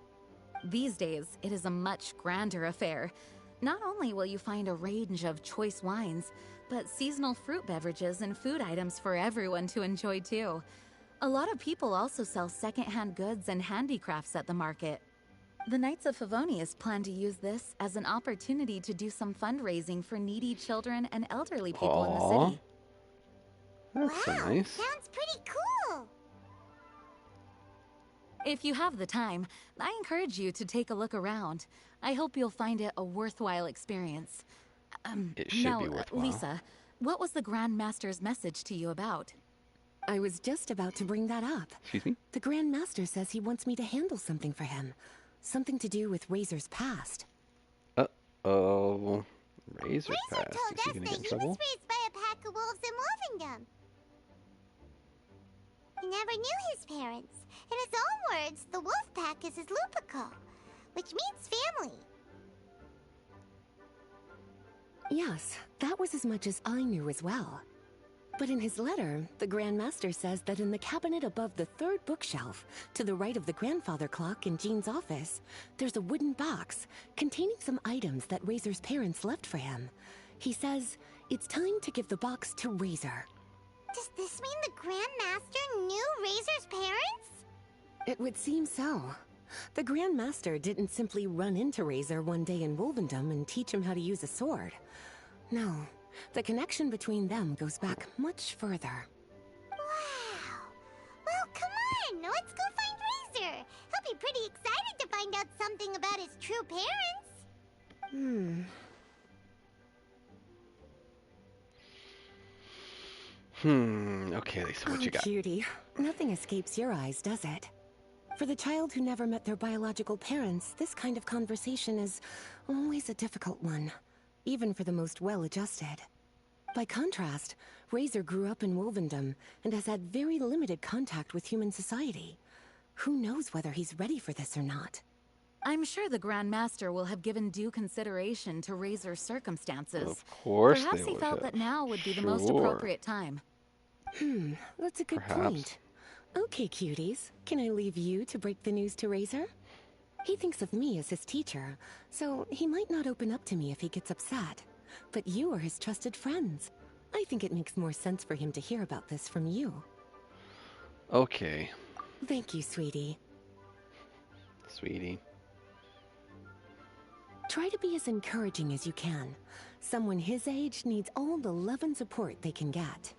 These days, it is a much grander affair. Not only will you find a range of choice wines, but seasonal fruit beverages and food items for everyone to enjoy too. A lot of people also sell secondhand goods and handicrafts at the market. The Knights of Favonius plan to use this as an opportunity to do some fundraising for needy children and elderly people in the city. That's so Wow, nice. sounds pretty cool. If you have the time, I encourage you to take a look around. I hope you'll find it a worthwhile experience. It should be worthwhile. Lisa, what was the Grand Master's message to you about? I was just about to bring that up. Excuse me? The Grand Master says he wants me to handle something for him. Something to do with Razor's past. Uh-oh. Razor Razor Pass. told Is he us gonna that get in he trouble? was raised by a pack of wolves in Wolvendom. He never knew his parents. In his own words, the wolf pack is his Lupico, which means family. Yes, that was as much as I knew as well. But in his letter, the Grand Master says that in the cabinet above the third bookshelf, to the right of the grandfather clock in Jean's office, there's a wooden box containing some items that Razor's parents left for him. He says it's time to give the box to Razor. Does this mean the Grand Master knew Razor's parents? It would seem so. The Grand Master didn't simply run into Razor one day in Wolvendom and teach him how to use a sword. No, the connection between them goes back much further. Wow. Well, come on, let's go find Razor. He'll be pretty excited to find out something about his true parents. Okay, Lisa, what Oh, you got? cutie. Nothing escapes your eyes, does it? For the child who never met their biological parents, this kind of conversation is always a difficult one, even for the most well-adjusted. By contrast, Razor grew up in Wolvendom and has had very limited contact with human society. Who knows whether he's ready for this or not? I'm sure the Grand Master will have given due consideration to Razor's circumstances. Of course Perhaps they he would felt have. that now would be the most Sure. appropriate time. That's a good Perhaps. point. Okay, cuties, can I leave you to break the news to Razor? He thinks of me as his teacher, so he might not open up to me if he gets upset. But you are his trusted friends. I think it makes more sense for him to hear about this from you. Okay, Thank you, sweetie. sweetie. Try to be as encouraging as you can. Someone his age needs all the love and support they can get.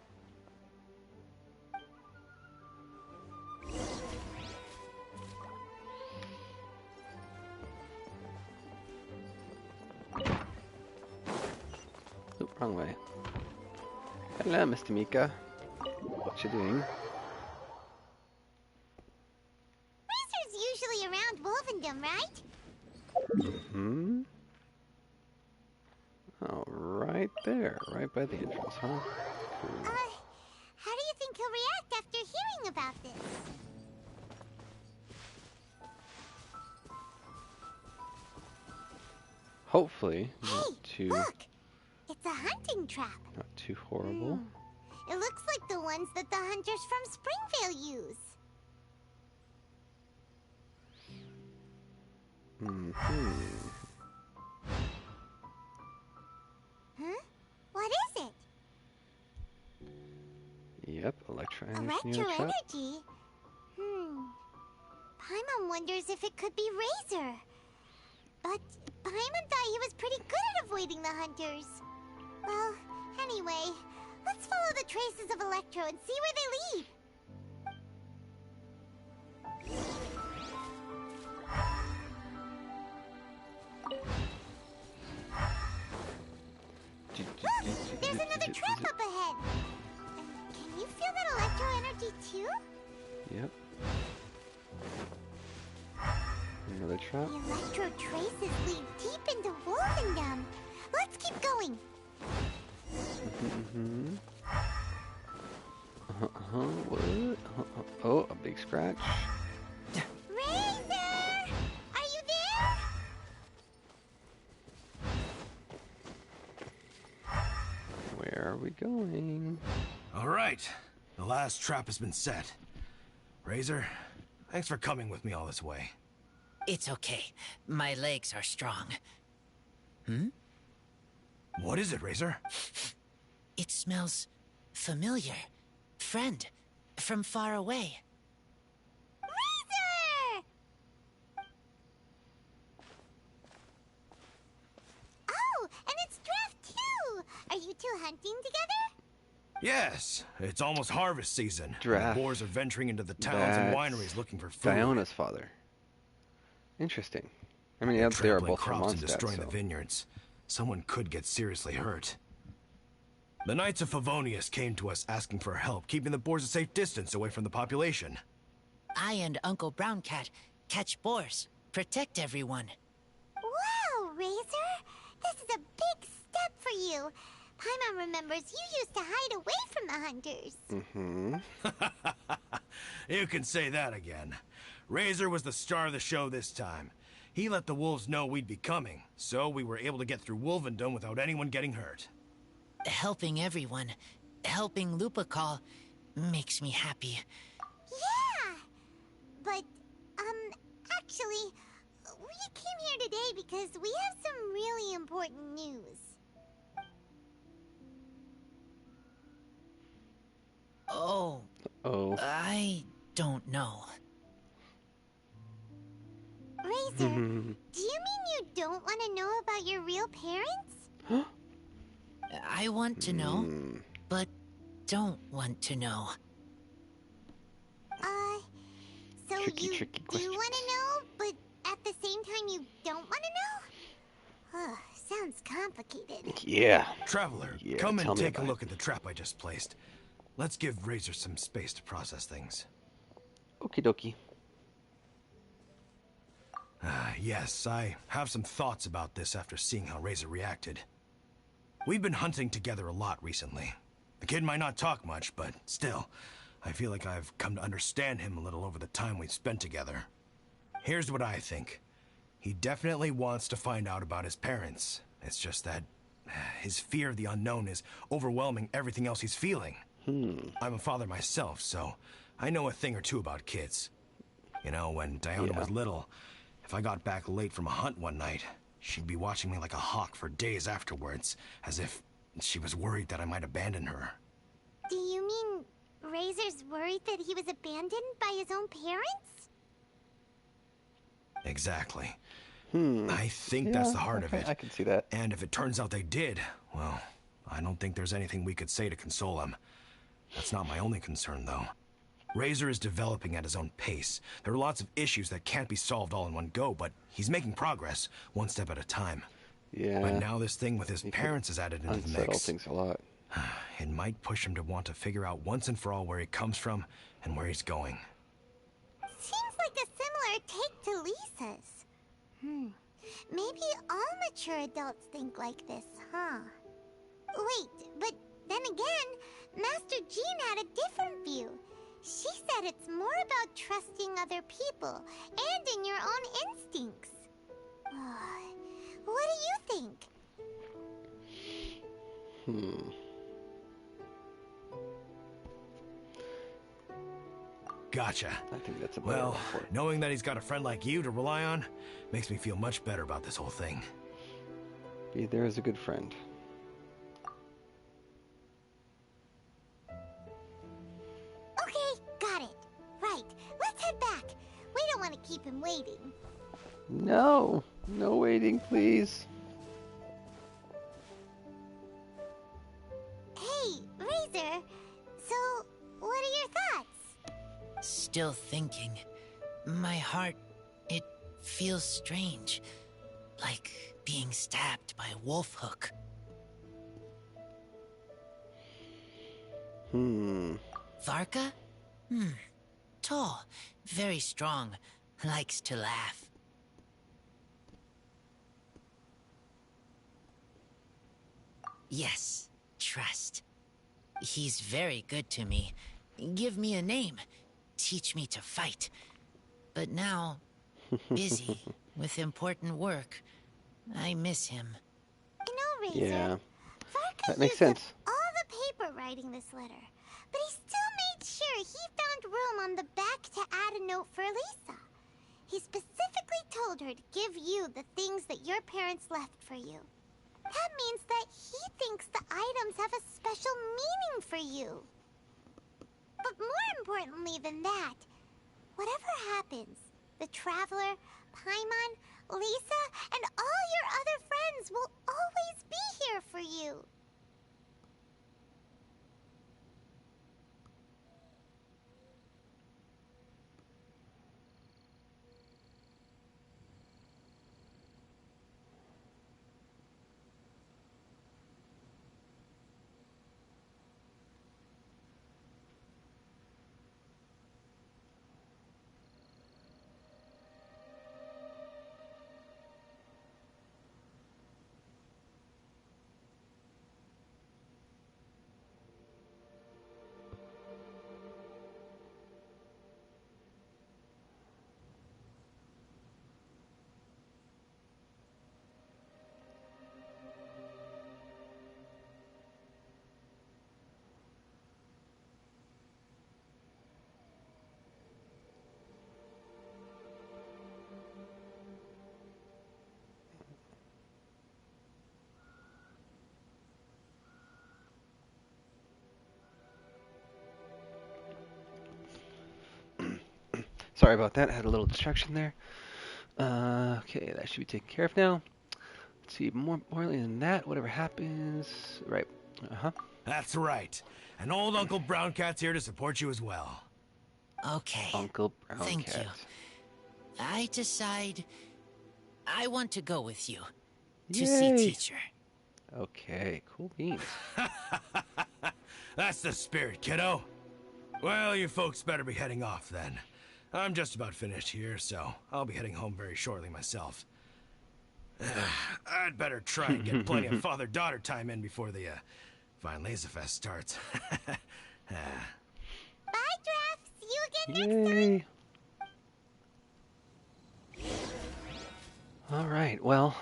Oh, wrong way. Hello, Mr. Mika. What you doing? Razor's usually around Wolvendom, right? Oh, right there. Right by the entrance, huh? Cool. How do you think he'll react after hearing about this? Hopefully, Hey, look! It's a hunting trap. not too horrible. It looks like the ones that the hunters from Springvale use. Huh? What is it? Yep, electro energy. Electro-energy? Paimon wonders if it could be Razor. But Paimon thought he was pretty good at avoiding the hunters. Well, anyway, let's follow the traces of Electro and see where they lead. Look! There's another trap up ahead! Can you feel that electro-energy too? Yep. Another trap. The electro traces lead deep into Wolvendom. Let's keep going. What? Oh, a big scratch. Razor! Are you there? Where are we going? All right. The last trap has been set. Razor, thanks for coming with me all this way. It's okay. My legs are strong. What is it, Razor? It smells familiar. Friend, from far away. Razor! Oh, and it's Draft too! Are you two hunting together? Yes, it's almost harvest season. Draft. The boars are venturing into the towns and wineries looking for food. Diona's father. Interesting. I mean, yeah, they are Trampling both from crops and Mondstadt, destroying so. the vineyards. Someone could get seriously hurt. The Knights of Favonius came to us asking for help, keeping the boars a safe distance away from the population. I and Uncle Brown Cat catch boars, protect everyone. Wow, Razor! This is a big step for you. Paimon remembers you used to hide away from the hunters. You can say that again. Razor was the star of the show this time. He let the wolves know we'd be coming, so we were able to get through Wolvendom without anyone getting hurt. Helping everyone, helping Lupical, makes me happy. Yeah! But, actually, we came here today because we have some really important news. Oh, Oh. I don't know. Razor, do you mean you don't want to know about your real parents? I want to know, but don't want to know. So Tricky, you tricky do questions. want to know, but at the same time you don't want to know? Sounds complicated. Yeah. Traveler, Yeah, come tell and me take a about look at the trap I just placed. Let's give Razor some space to process things. Okie dokie. Yes, I have some thoughts about this after seeing how Razor reacted. We've been hunting together a lot recently. The kid might not talk much, but still, I feel like I've come to understand him a little over the time we've spent together. Here's what I think. He definitely wants to find out about his parents. It's just that his fear of the unknown is overwhelming everything else he's feeling. I'm a father myself, so I know a thing or two about kids. You know, when Diana was little, if I got back late from a hunt one night, she'd be watching me like a hawk for days afterwards, as if she was worried that I might abandon her. Do you mean Razor's worried that he was abandoned by his own parents? Exactly. I think that's the heart of it. I can see that. And if it turns out they did, well, I don't think there's anything we could say to console him. That's not my only concern, though. Razor is developing at his own pace. There are lots of issues that can't be solved all in one go, but he's making progress, one step at a time. Yeah. But now this thing with his parents is added into the Unsettle mix. things a lot. It might push him to want to figure out once and for all where he comes from and where he's going. Seems like a similar take to Lisa's. Maybe all mature adults think like this, huh? Wait, but then again, Master Jean had a different view. She said it's more about trusting other people and in your own instincts. What do you think? Gotcha. I think that's a Well, knowing that he's got a friend like you to rely on makes me feel much better about this whole thing. Be there as a good friend. Okay, got it. Right, let's head back. We don't want to keep him waiting. No, no waiting, please. Hey, Razor. So, what are your thoughts? Still thinking. My heart, it feels strange. Like being stabbed by a wolf hook. Varka? Tall, very strong, likes to laugh. Yes, trust. He's very good to me. Give me a name. Teach me to fight. But now, busy with important work. I miss him. You know, Razor, Yeah, Varka that makes used up sense. all the paper writing this letter, but he still made sure he found room on the back to add a note for Lisa. He specifically told her to give you the things that your parents left for you. That means that he thinks the items have a special meaning for you. But more importantly than that, whatever happens, the Traveler, Paimon, Lisa, and all your other friends will always be here for you. Sorry about that. I had a little distraction there. Okay, that should be taken care of now. Let's see, more importantly than that, whatever happens... Right. That's right. And old Uncle Brown Cat's here to support you as well. Okay. Uncle Brown Thank Cat. you. I decide I want to go with you to see Yay. teacher. Okay, cool beans. That's the spirit, kiddo. Well, you folks better be heading off then. I'm just about finished here, so I'll be heading home very shortly myself. I'd better try and get plenty of father-daughter time in before the Fine Laser Fest starts. Bye, Draft. See you again Yay. All right. Well,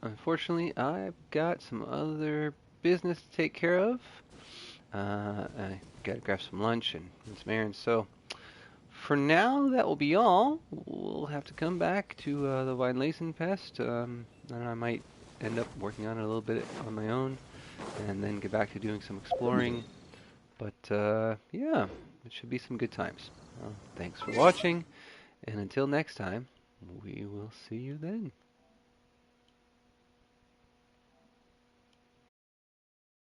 unfortunately, I've got some other business to take care of. I gotta grab some lunch and some errands. So for now, that will be all. We'll have to come back to the Weinlesen Pest, and I might end up working on it a little bit on my own, and then get back to doing some exploring. But yeah, it should be some good times. Thanks for watching, and until next time, we will see you then.